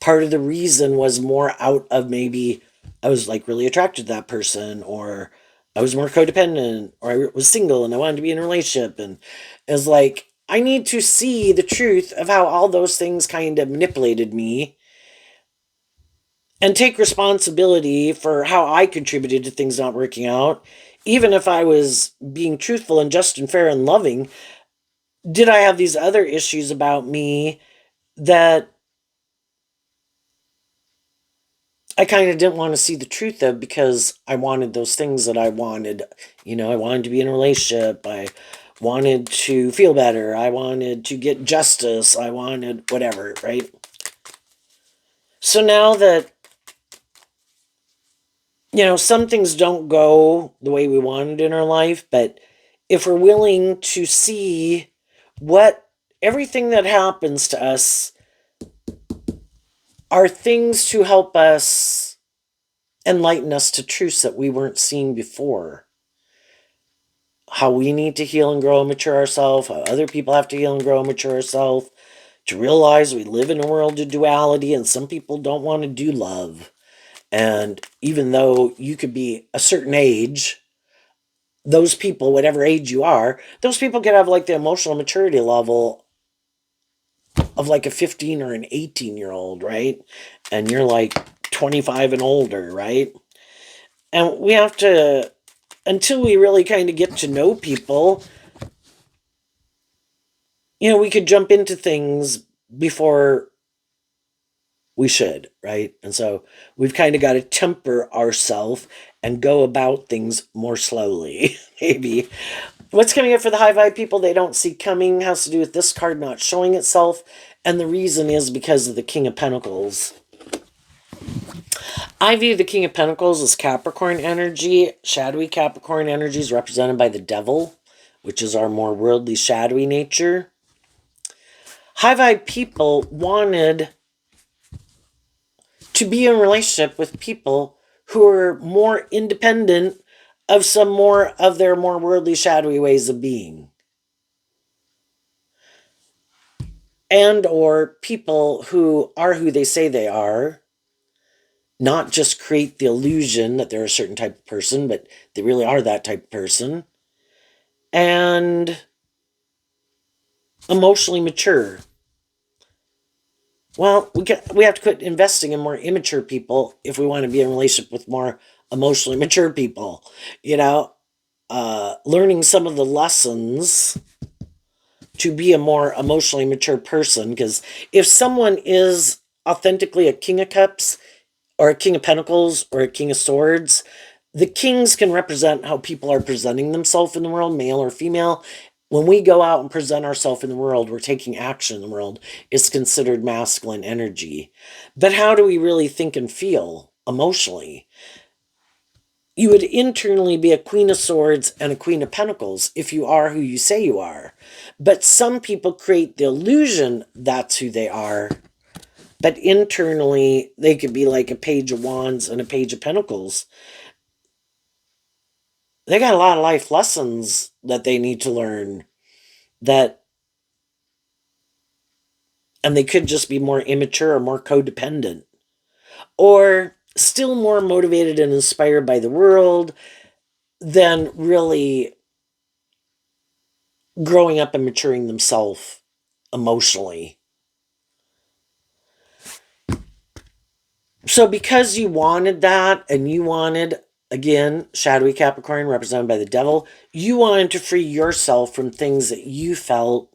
Speaker 1: part of the reason was more out of maybe I was like really attracted to that person, or I was more codependent, or I was single and I wanted to be in a relationship. And it was like, I need to see the truth of how all those things kind of manipulated me and take responsibility for how I contributed to things not working out. Even if I was being truthful and just and fair and loving, did I have these other issues about me that I kind of didn't want to see the truth of, because I wanted those things that I wanted. I wanted to be in a relationship. I wanted to feel better. I wanted to get justice. I wanted whatever, right? So now that, some things don't go the way we wanted in our life, but if we're willing to see what everything that happens to us are things to help us enlighten us to truths that we weren't seeing before. How we need to heal and grow and mature ourselves, how other people have to heal and grow and mature ourselves, to realize we live in a world of duality, and some people don't want to do love. And even though you could be a certain age, those people, whatever age you are, those people could have like the emotional maturity level of like a 15 or an 18-year-old, right? And you're like 25 and older, right? And we have to, until we really kind of get to know people, we could jump into things before we should, right? And so we've kind of got to temper ourselves and go about things more slowly, maybe. What's coming up for the high vibe people they don't see coming has to do with this card not showing itself. And the reason is because of the King of Pentacles. I view the King of Pentacles as Capricorn energy. Shadowy Capricorn energy is represented by the devil, which is our more worldly, shadowy nature. High vibe people wanted to be in a relationship with people who are more independent of some more of their more worldly, shadowy ways of being. And or people who are who they say they are, not just create the illusion that they're a certain type of person, but they really are that type of person. And emotionally mature. Well, we have to quit investing in more immature people if we want to be in a relationship with more emotionally mature people. You know, learning some of the lessons to be a more emotionally mature person. Because if someone is authentically a King of Cups or a King of Pentacles or a King of Swords, the kings can represent how people are presenting themselves in the world, male or female. When we go out and present ourselves in the world, we're taking action in the world. It's considered masculine energy. But how do we really think and feel emotionally? You would internally be a Queen of Swords and a Queen of Pentacles if you are who you say you are. But some people create the illusion that's who they are. But internally, they could be like a Page of Wands and a Page of Pentacles. They got a lot of life lessons that they need to learn, that and they could just be more immature or more codependent, or still more motivated and inspired by the world than really growing up and maturing themselves emotionally. So because you wanted that, and you wanted, again, shadowy Capricorn represented by the devil, you wanted to free yourself from things that you felt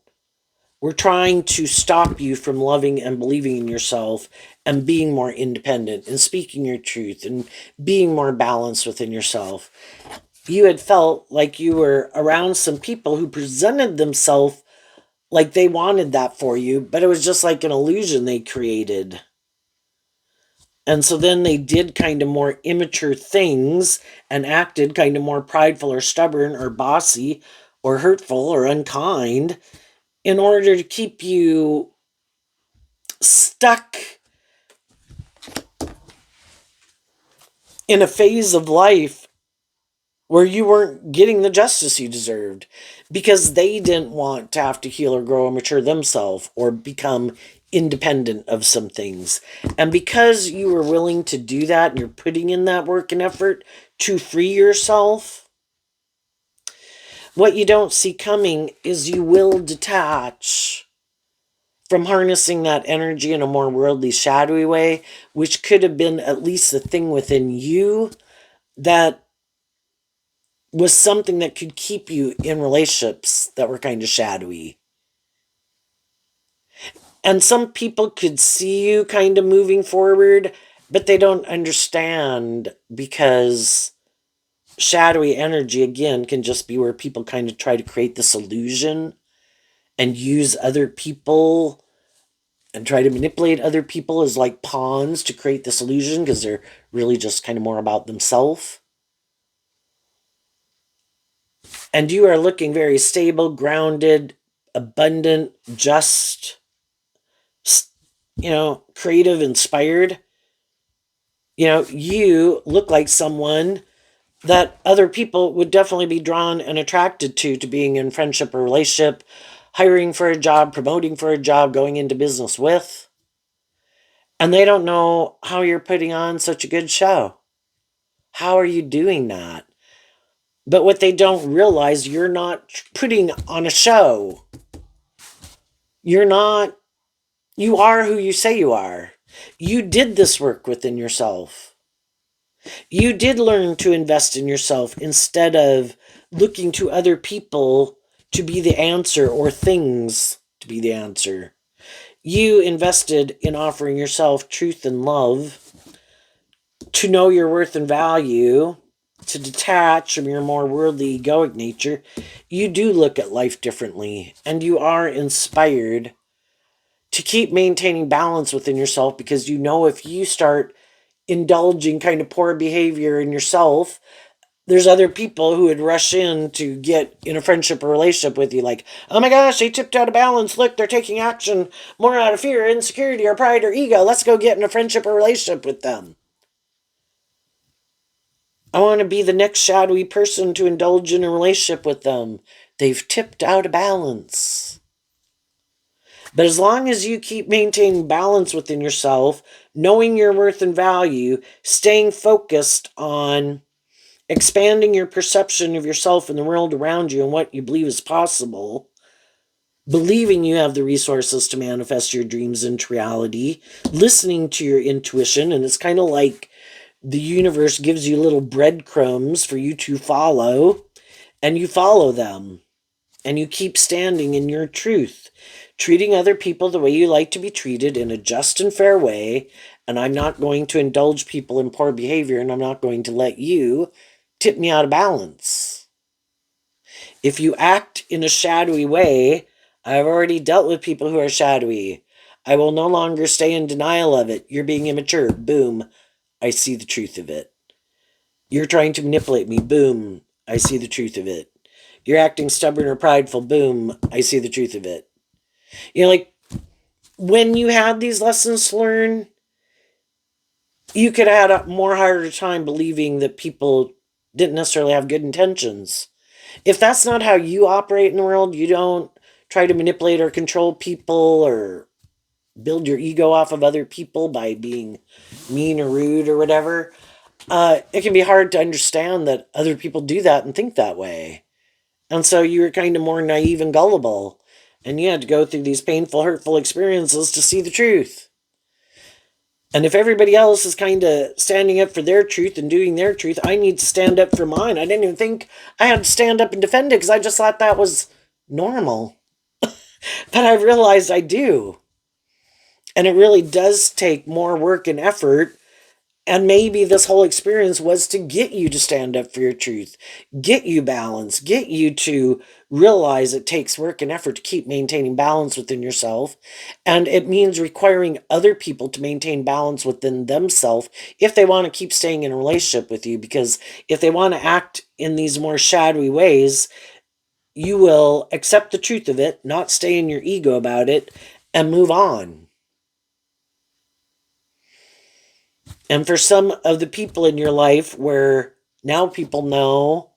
Speaker 1: were trying to stop you from loving and believing in yourself and being more independent and speaking your truth and being more balanced within yourself. You had felt like you were around some people who presented themselves like they wanted that for you, but it was just like an illusion they created. And so then they did kind of more immature things and acted kind of more prideful or stubborn or bossy or hurtful or unkind in order to keep you stuck in a phase of life where you weren't getting the justice you deserved because they didn't want to have to heal or grow or mature themselves or become independent of some things. And because you were willing to do that and you're putting in that work and effort to free yourself, what you don't see coming is you will detach from harnessing that energy in a more worldly, shadowy way, which could have been at least the thing within you that was something that could keep you in relationships that were kind of shadowy. And some people could see you kind of moving forward, but they don't understand because shadowy energy, again, can just be where people kind of try to create this illusion and use other people and try to manipulate other people as like pawns to create this illusion because they're really just kind of more about themselves. And you are looking very stable, grounded, abundant, just, creative, inspired. You look like someone that other people would definitely be drawn and attracted to being in friendship or relationship, hiring for a job, promoting for a job, going into business with. And they don't know how you're putting on such a good show. How are you doing that? But what they don't realize, you're not putting on a show. You're not, you are who you say you are. You did this work within yourself. You did learn to invest in yourself instead of looking to other people to be the answer or things to be the answer. You invested in offering yourself truth and love, to know your worth and value, to detach from your more worldly egoic nature. You do look at life differently, and you are inspired to keep maintaining balance within yourself because you know if you start indulging kind of poor behavior in yourself, there's other people who would rush in to get in a friendship or relationship with you like, oh my gosh, they tipped out of balance. Look, they're taking action more out of fear, insecurity, or pride or ego. Let's go get in a friendship or relationship with them. I want to be the next shadowy person to indulge in a relationship with them. They've tipped out of balance. But as long as you keep maintaining balance within yourself, knowing your worth and value, staying focused on expanding your perception of yourself and the world around you and what you believe is possible, believing you have the resources to manifest your dreams into reality, listening to your intuition, and it's kind of like the universe gives you little breadcrumbs for you to follow, and you follow them, and you keep standing in your truth, treating other people the way you like to be treated in a just and fair way. And I'm not going to indulge people in poor behavior, and I'm not going to let you tip me out of balance. If you act in a shadowy way, I've already dealt with people who are shadowy. I will no longer stay in denial of it. You're being immature. Boom. I see the truth of it. You're trying to manipulate me. Boom. I see the truth of it. You're acting stubborn or prideful. Boom. I see the truth of it. Like when you had these lessons to learn, you could have had a more harder time believing that people didn't necessarily have good intentions. If that's not how you operate in the world, you don't try to manipulate or control people or build your ego off of other people by being mean or rude or whatever, it can be hard to understand that other people do that and think that way. And so you were kind of more naive and gullible. And you had to go through these painful, hurtful experiences to see the truth. And if everybody else is kind of standing up for their truth and doing their truth, I need to stand up for mine. I didn't even think I had to stand up and defend it because I just thought that was normal. But I realized I do. And it really does take more work and effort. And maybe this whole experience was to get you to stand up for your truth, get you balance, get you to realize it takes work and effort to keep maintaining balance within yourself. And it means requiring other people to maintain balance within themselves if they want to keep staying in a relationship with you. Because if they want to act in these more shadowy ways, you will accept the truth of it, not stay in your ego about it, and move on. And for some of the people in your life where now people know,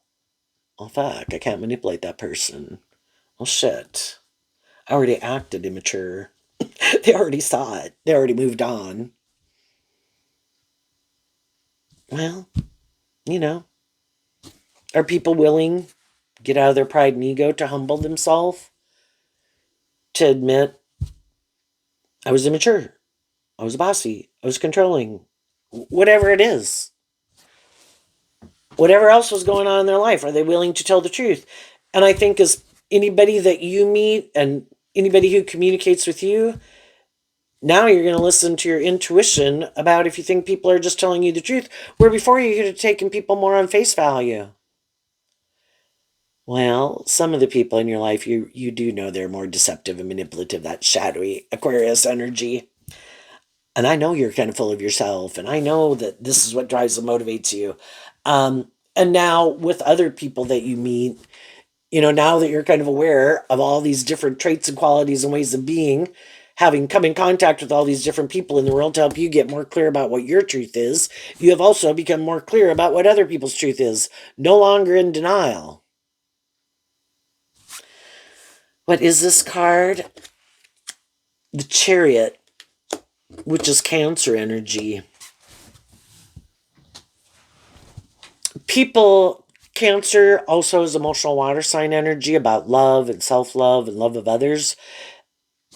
Speaker 1: oh fuck, I can't manipulate that person. Oh shit. I already acted immature. They already saw it. They already moved on. Well, you know, are people willing to get out of their pride and ego to humble themselves? To admit, I was immature. I was bossy. I was controlling. Whatever it is. Whatever else was going on in their life, are they willing to tell the truth? And I think as anybody that you meet and anybody who communicates with you, now you're going to listen to your intuition about if you think people are just telling you the truth, where before you could have taken people more on face value. Well, some of the people in your life, you do know they're more deceptive and manipulative, that shadowy Aquarius energy. And I know you're kind of full of yourself, and I know that this is what drives and motivates you. And now with other people that you meet, now that you're kind of aware of all these different traits and qualities and ways of being, having come in contact with all these different people in the world to help you get more clear about what your truth is, you have also become more clear about what other people's truth is, no longer in denial. What is this card? The Chariot, which is Cancer energy. Cancer also is emotional water sign energy about love and self-love and love of others.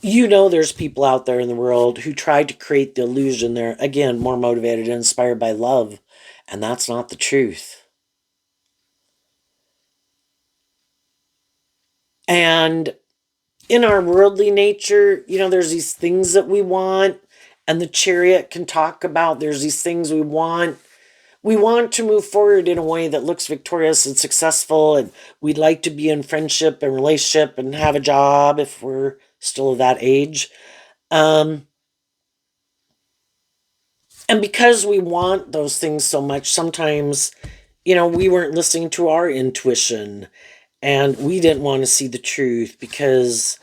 Speaker 1: There's people out there in the world who try to create the illusion they're, again, more motivated and inspired by love. And that's not the truth. And in our worldly nature, there's these things that we want. And the Chariot can talk about there's these things we want. We want to move forward in a way that looks victorious and successful. And we'd like to be in friendship and relationship and have a job if we're still of that age. And because we want those things so much, sometimes, we weren't listening to our intuition and we didn't want to see the truth because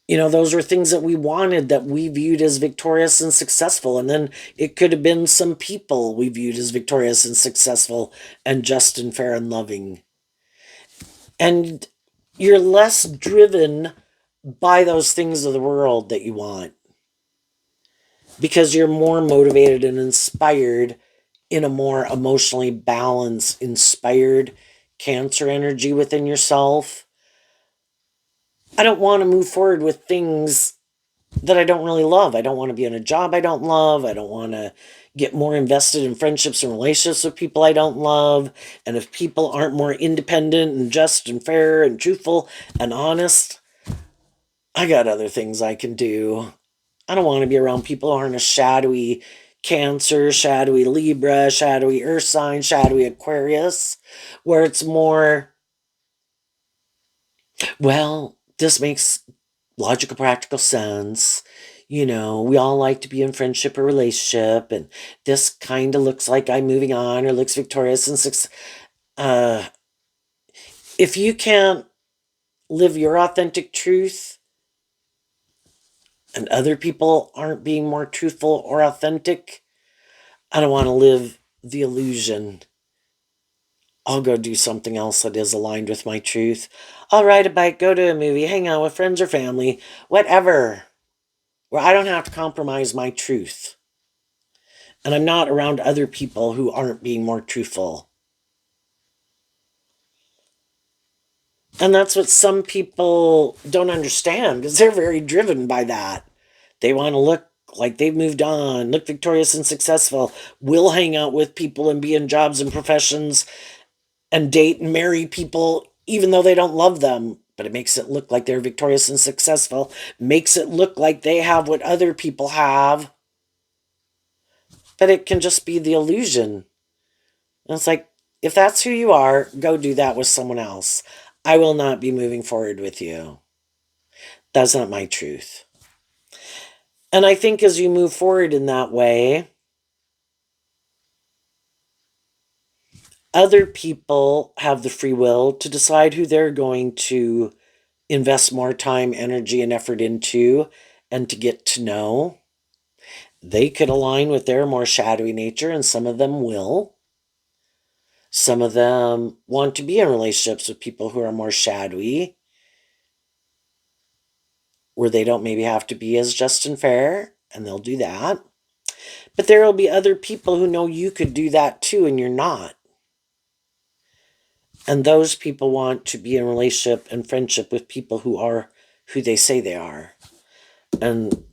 Speaker 1: those were things that we wanted, that we viewed as victorious and successful. And then it could have been some people we viewed as victorious and successful and just and fair and loving. And you're less driven by those things of the world that you want, because you're more motivated and inspired in a more emotionally balanced, inspired Cancer energy within yourself. I don't want to move forward with things that I don't really love. I don't want to be in a job I don't love. I don't want to get more invested in friendships and relationships with people I don't love. And if people aren't more independent and just and fair and truthful and honest, I got other things I can do. I don't want to be around people who aren't a shadowy Cancer, shadowy Libra, shadowy Earth sign, shadowy Aquarius, where it's more, well, this makes logical, practical sense. We all like to be in friendship or relationship, and this kind of looks like I'm moving on or looks victorious and if you can't live your authentic truth and other people aren't being more truthful or authentic, I don't want to live the illusion. I'll go do something else that is aligned with my truth. I'll ride a bike, go to a movie, hang out with friends or family, whatever, where I don't have to compromise my truth. And I'm not around other people who aren't being more truthful. And that's what some people don't understand, because they're very driven by that. They want to look like they've moved on, look victorious and successful, will hang out with people and be in jobs and professions and date and marry people even though they don't love them. But it makes it look like they're victorious and successful, makes it look like they have what other people have. But it can just be the illusion. And it's like, if that's who you are, go do that with someone else. I will not be moving forward with you. That's not my truth. And I think as you move forward in that way, other people have the free will to decide who they're going to invest more time, energy, and effort into and to get to know. They could align with their more shadowy nature, and some of them will. Some of them want to be in relationships with people who are more shadowy, where they don't maybe have to be as just and fair, and they'll do that. But there will be other people who know you could do that too, and you're not. And those people want to be in relationship and friendship with people who are who they say they are. And,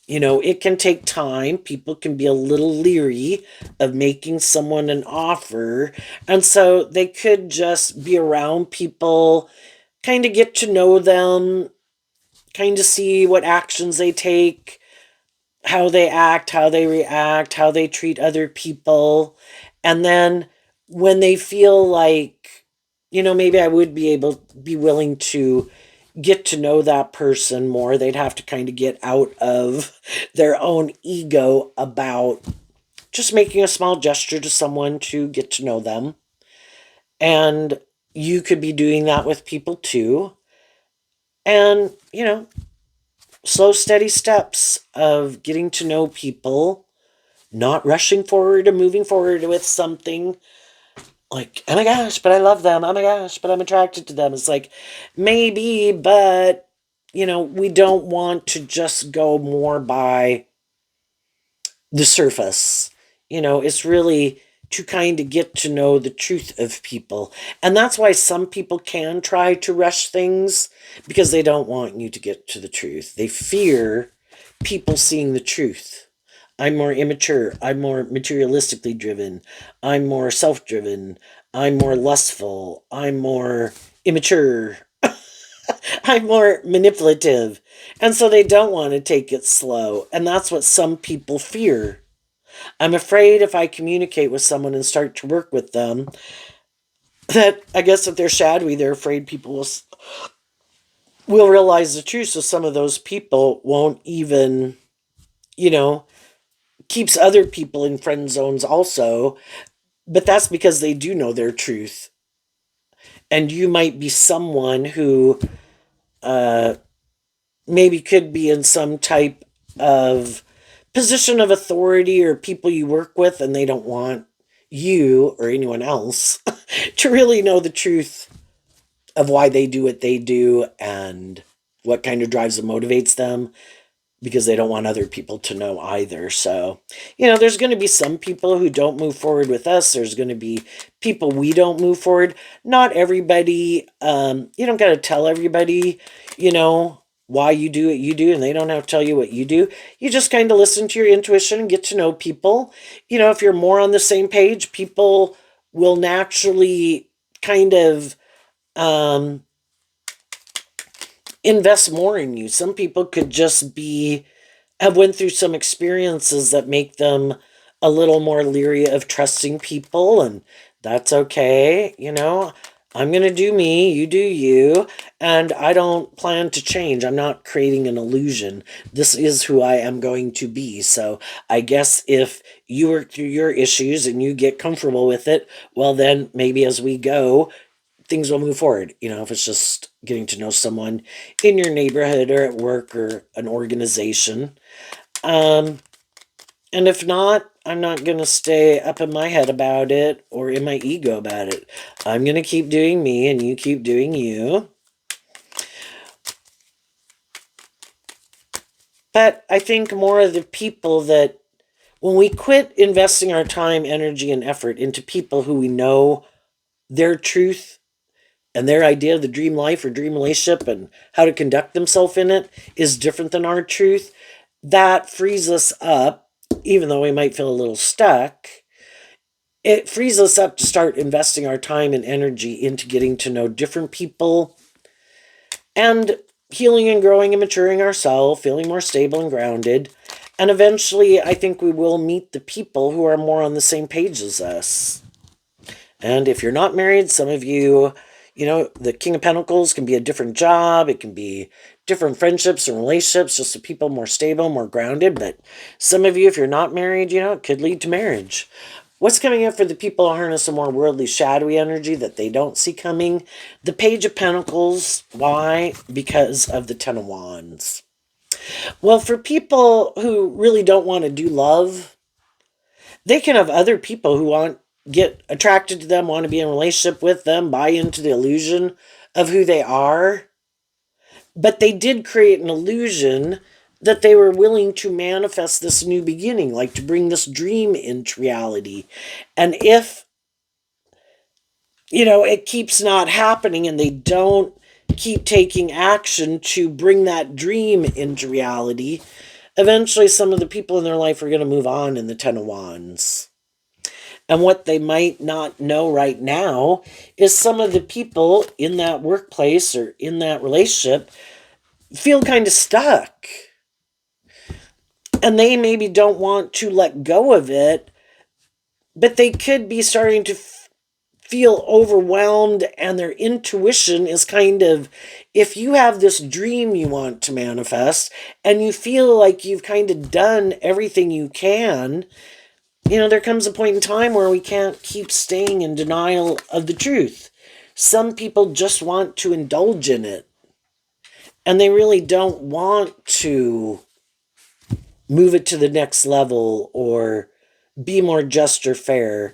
Speaker 1: it can take time. People can be a little leery of making someone an offer. And so they could just be around people, kind of get to know them, kind of see what actions they take, how they act, how they react, how they treat other people. And then when they feel like, maybe I would be willing to get to know that person more, they'd have to kind of get out of their own ego about just making a small gesture to someone to get to know them. And you could be doing that with people too. And, slow, steady steps of getting to know people, not rushing forward and moving forward with something like, oh my gosh, but I love them. Oh my gosh, but I'm attracted to them. It's like, maybe, but, we don't want to just go more by the surface. It's really to kind of get to know the truth of people. And that's why some people can try to rush things, because they don't want you to get to the truth. They fear people seeing the truth. I'm more immature. I'm more materialistically driven. I'm more self driven. I'm more lustful. I'm more immature. I'm more manipulative. And so they don't want to take it slow. And that's what some people fear. I'm afraid if I communicate with someone and start to work with them, that I guess if they're shadowy, they're afraid people will realize the truth. So some of those people won't even, you know, keeps other people in friend zones also. But that's because they do know their truth. And you might be someone who maybe could be in some type of position of authority or people you work with, and they don't want you or anyone else to really know the truth of why they do what they do and what kind of drives and motivates them, because they don't want other people to know either. So, there's going to be some people who don't move forward with us. There's going to be people we don't move forward. Not everybody, you don't got to tell everybody, why you do what you do, and they don't have to tell you what you do. You just kind of listen to your intuition and get to know people. If you're more on the same page, people will naturally kind of um, invest more in you. Some people could just have went through some experiences that make them a little more leery of trusting people, and that's okay. I'm going to do me, you do you, and I don't plan to change. I'm not creating an illusion. This is who I am going to be. So I guess if you work through your issues and you get comfortable with it, well, then maybe as we go, things will move forward. If it's just getting to know someone in your neighborhood or at work or an organization. Um, and if not, I'm not going to stay up in my head about it or in my ego about it. I'm going to keep doing me and you keep doing you. But I think more of the people that, when we quit investing our time, energy, and effort into people who we know their truth and their idea of the dream life or dream relationship and how to conduct themselves in it is different than our truth, that frees us up, even though we might feel a little stuck. It frees us up to start investing our time and energy into getting to know different people and healing and growing and maturing ourselves, feeling more stable and grounded. And eventually, I think we will meet the people who are more on the same page as us. And if you're not married, some of you, the King of Pentacles can be a different job. It can be different friendships and relationships, just the people more stable, more grounded. But some of you, if you're not married, it could lead to marriage. What's coming up for the people who harness a more worldly, shadowy energy that they don't see coming? The Page of Pentacles. Why? Because of the Ten of Wands. Well, for people who really don't want to do love, they can have other people who get attracted to them, want to be in a relationship with them, buy into the illusion of who they are. But they did create an illusion that they were willing to manifest this new beginning, like to bring this dream into reality. And if, it keeps not happening and they don't keep taking action to bring that dream into reality, eventually some of the people in their life are going to move on in the Ten of Wands. And what they might not know right now is some of the people in that workplace or in that relationship feel kind of stuck. And they maybe don't want to let go of it, but they could be starting to feel overwhelmed, and their intuition is kind of, if you have this dream you want to manifest and you feel like you've kind of done everything you can, there comes a point in time where we can't keep staying in denial of the truth. Some people just want to indulge in it, and they really don't want to move it to the next level or be more just or fair.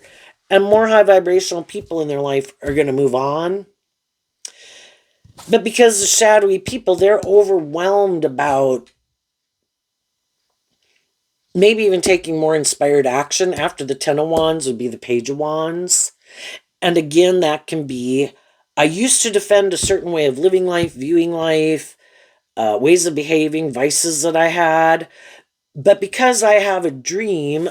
Speaker 1: And more high vibrational people in their life are going to move on. But because the shadowy people, they're overwhelmed about maybe even taking more inspired action. After the Ten of Wands would be the Page of Wands. And again, that can be, I used to defend a certain way of living life, viewing life, ways of behaving, vices that I had. But because I have a dream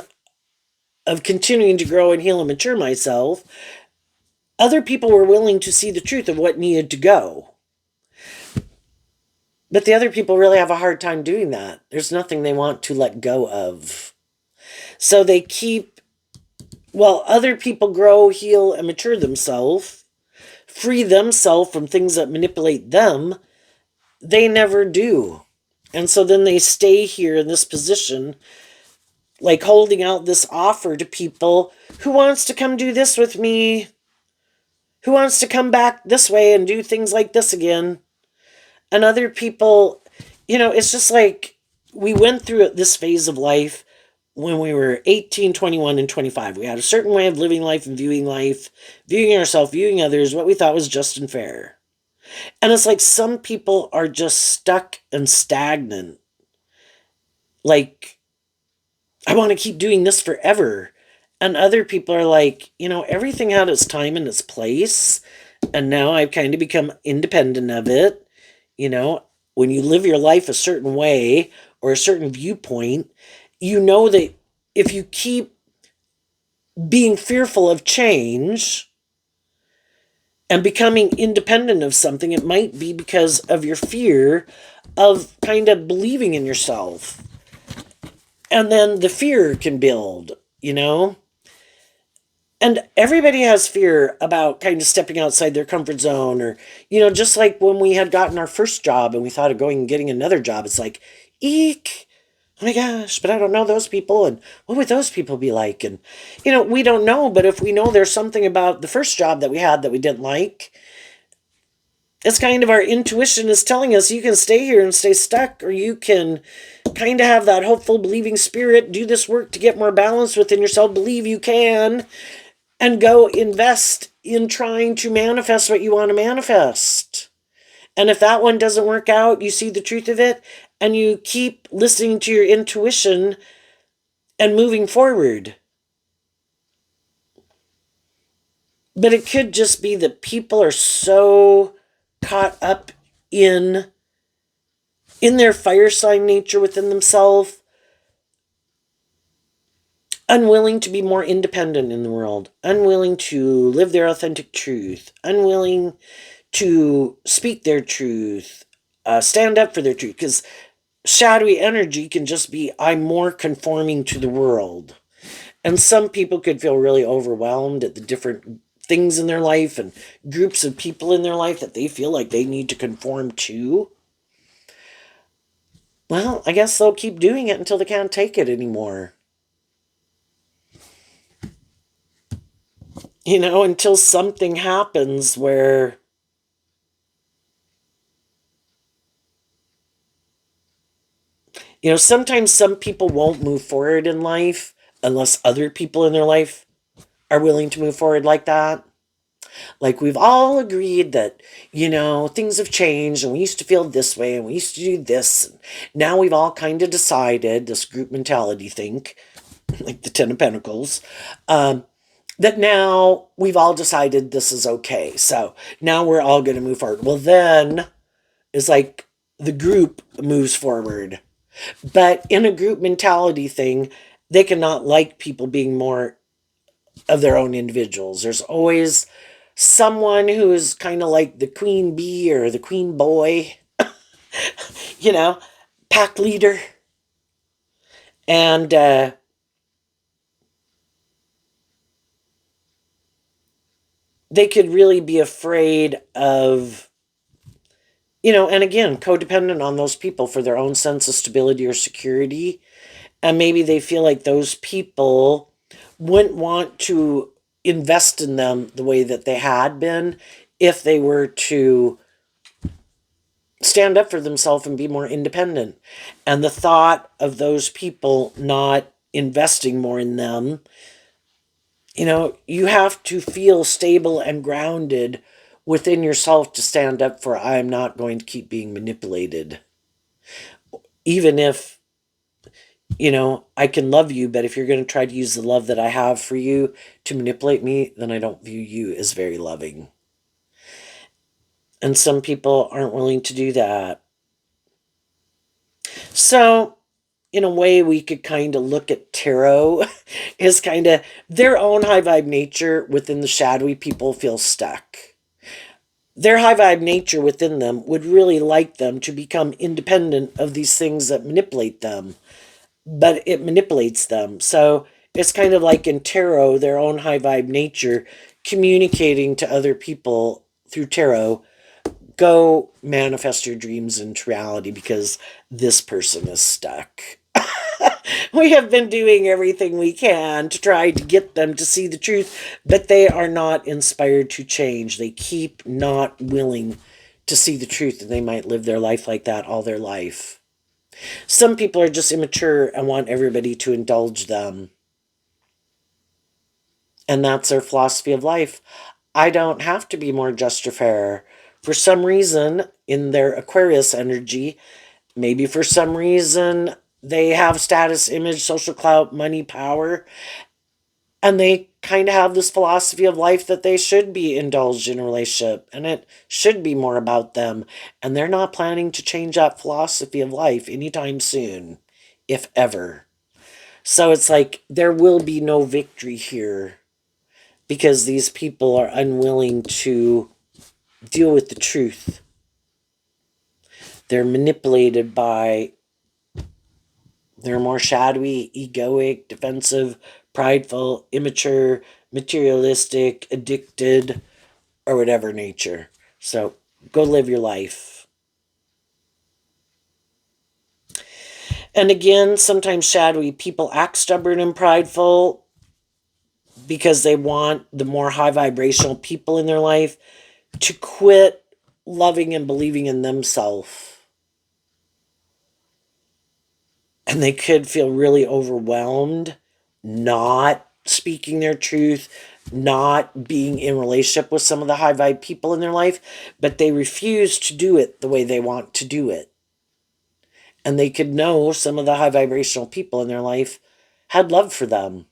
Speaker 1: of continuing to grow and heal and mature myself, other people were willing to see the truth of what needed to go. But the other people really have a hard time doing that. There's nothing they want to let go of. So they keep, while other people grow, heal, and mature themselves, free themselves from things that manipulate them, they never do. And so then they stay here in this position, like holding out this offer to people. Who wants to come do this with me? Who wants to come back this way and do things like this again? And other people, It's just like we went through this phase of life when we were 18, 21, and 25. We had a certain way of living life, viewing ourselves, viewing others, what we thought was just and fair. And it's like some people are just stuck and stagnant. Like, I want to keep doing this forever. And other people are like, everything had its time and its place. And now I've kind of become independent of it. When you live your life a certain way or a certain viewpoint, you know that if you keep being fearful of change and becoming independent of something, it might be because of your fear of kind of believing in yourself. And then the fear can build. And everybody has fear about kind of stepping outside their comfort zone, or, just like when we had gotten our first job and we thought of going and getting another job, it's like, eek, oh my gosh, but I don't know those people. And what would those people be like? And, we don't know. But if we know there's something about the first job that we had that we didn't like, it's kind of our intuition is telling us you can stay here and stay stuck, or you can kind of have that hopeful, believing spirit, do this work to get more balance within yourself, believe you can, and go invest in trying to manifest what you want to manifest. And if that one doesn't work out, you see the truth of it, and you keep listening to your intuition and moving forward. But it could just be that people are so caught up in their fire sign nature within themselves, unwilling to be more independent in the world, unwilling to live their authentic truth, unwilling to speak their truth, stand up for their truth. Because shadowy energy can just be, I'm more conforming to the world. And some people could feel really overwhelmed at the different things in their life and groups of people in their life that they feel like they need to conform to. Well, I guess they'll keep doing it until they can't take it anymore. Until something happens where sometimes some people won't move forward in life unless other people in their life are willing to move forward like that. Like, we've all agreed that, things have changed and we used to feel this way and we used to do this. And now we've all kind of decided, this group mentality thing, like the Ten of Pentacles, that now we've all decided this is okay. So now we're all going to move forward. Well, then it's like the group moves forward. But in a group mentality thing, they cannot like people being more of their own individuals. There's always someone who is kind of like the queen bee or the queen boy, pack leader. And they could really be afraid of, and again, codependent on those people for their own sense of stability or security. And maybe they feel like those people wouldn't want to invest in them the way that they had been if they were to stand up for themselves and be more independent. And the thought of those people not investing more in them, you have to feel stable and grounded within yourself to stand up for, I'm not going to keep being manipulated. Even if, I can love you, but if you're going to try to use the love that I have for you to manipulate me, then I don't view you as very loving. And some people aren't willing to do that. So, in a way, we could kind of look at tarot as kind of their own high vibe nature within the shadowy people feel stuck. Their high vibe nature within them would really like them to become independent of these things that manipulate them, but it manipulates them. So it's kind of like in tarot, their own high vibe nature communicating to other people through tarot, go manifest your dreams into reality because this person is stuck. We have been doing everything we can to try to get them to see the truth, but they are not inspired to change. They keep not willing to see the truth, and they might live their life like that all their life. Some people are just immature and want everybody to indulge them. And that's their philosophy of life. I don't have to be more just or fair. For some reason, in their Aquarius energy, maybe for some reason, they have status, image, social clout, money, power, and they kind of have this philosophy of life that they should be indulged in a relationship and it should be more about them. And they're not planning to change that philosophy of life anytime soon, if ever. So it's like there will be no victory here because these people are unwilling to deal with the truth. They're manipulated by their more shadowy, egoic, defensive, prideful, immature, materialistic, addicted, or whatever nature. So go live your life. And again, sometimes shadowy people act stubborn and prideful because they want the more high vibrational people in their life to quit loving and believing in themselves. And they could feel really overwhelmed, not speaking their truth, not being in relationship with some of the high vibe people in their life, but they refuse to do it the way they want to do it. And they could know some of the high vibrational people in their life had love for them.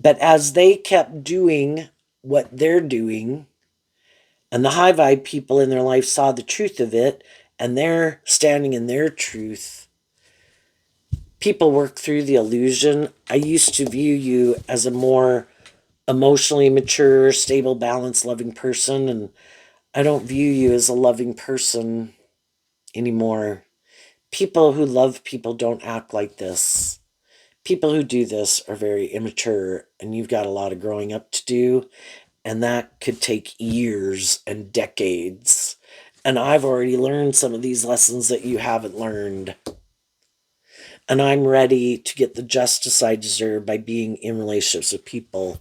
Speaker 1: But as they kept doing what they're doing, and the high vibe people in their life saw the truth of it, and they're standing in their truth, people work through the illusion. I used to view you as a more emotionally mature, stable, balanced, loving person, and I don't view you as a loving person anymore. People who love people don't act like this. People who do this are very immature, and you've got a lot of growing up to do, and that could take years and decades. And I've already learned some of these lessons that you haven't learned. And I'm ready to get the justice I deserve by being in relationships with people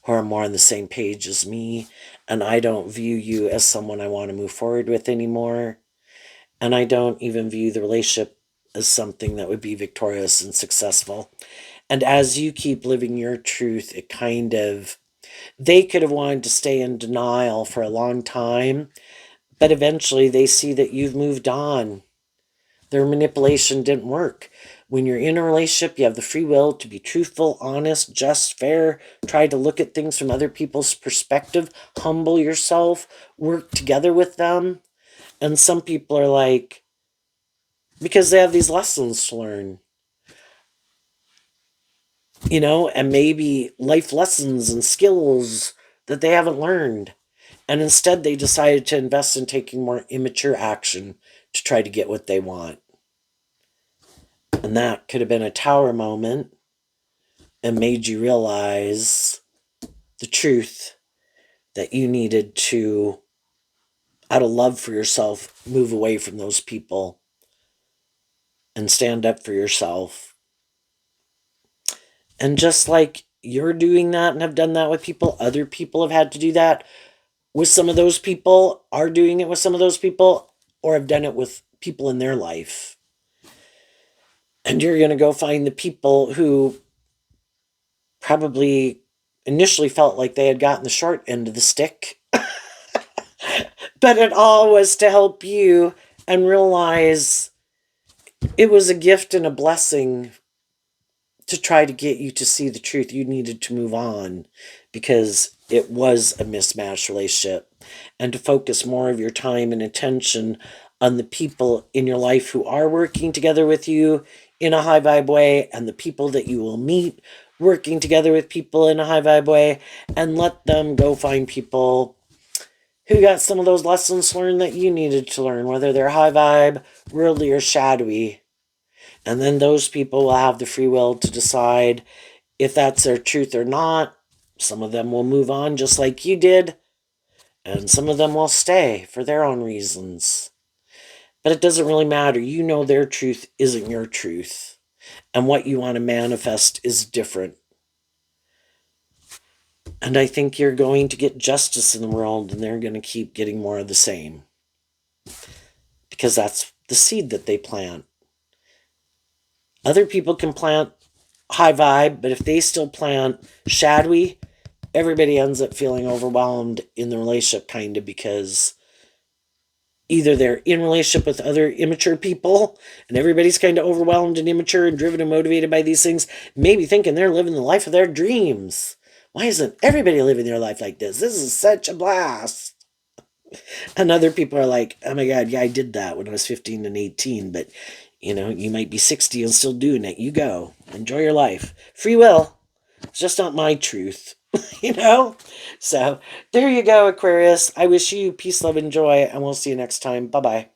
Speaker 1: who are more on the same page as me. And I don't view you as someone I want to move forward with anymore. And I don't even view the relationship as something that would be victorious and successful. And as you keep living your truth, it kind of, they could have wanted to stay in denial for a long time, but eventually they see that you've moved on. Their manipulation didn't work. When you're in a relationship, you have the free will to be truthful, honest, just, fair, try to look at things from other people's perspective, humble yourself, work together with them. And some people are like, because they have these lessons to learn, and maybe life lessons and skills that they haven't learned. And instead, they decided to invest in taking more immature action to try to get what they want. And that could have been a tower moment and made you realize the truth that you needed to, out of love for yourself, move away from those people and stand up for yourself. And just like you're doing that and have done that with people, other people have had to do that with some of those people, are doing it with some of those people, or have done it with people in their life. And you're going to go find the people who probably initially felt like they had gotten the short end of the stick, but it all was to help you and realize it was a gift and a blessing to try to get you to see the truth. You needed to move on because it was a mismatched relationship, and to focus more of your time and attention on the people in your life who are working together with you in a high vibe way, and the people that you will meet working together with people in a high vibe way, and let them go find people who got some of those lessons learned that you needed to learn, whether they're high vibe, worldly, or shadowy. And then those people will have the free will to decide if that's their truth or not. Some of them will move on just like you did, and some of them will stay for their own reasons. But it doesn't really matter. You know their truth isn't your truth, and what you want to manifest is different. And I think you're going to get justice in the world, and they're going to keep getting more of the same. Because that's the seed that they plant. Other people can plant high vibe, but if they still plant shadowy, everybody ends up feeling overwhelmed in the relationship, kind of, because either they're in relationship with other immature people and everybody's kind of overwhelmed and immature and driven and motivated by these things, maybe thinking they're living the life of their dreams. Why isn't everybody living their life like this? This is such a blast. And other people are like, oh my God, yeah, I did that when I was 15 and 18, but you might be 60 and still doing it. You go. Enjoy your life. Free will. It's just not my truth, you know? So there you go, Aquarius. I wish you peace, love, and joy, and we'll see you next time. Bye-bye.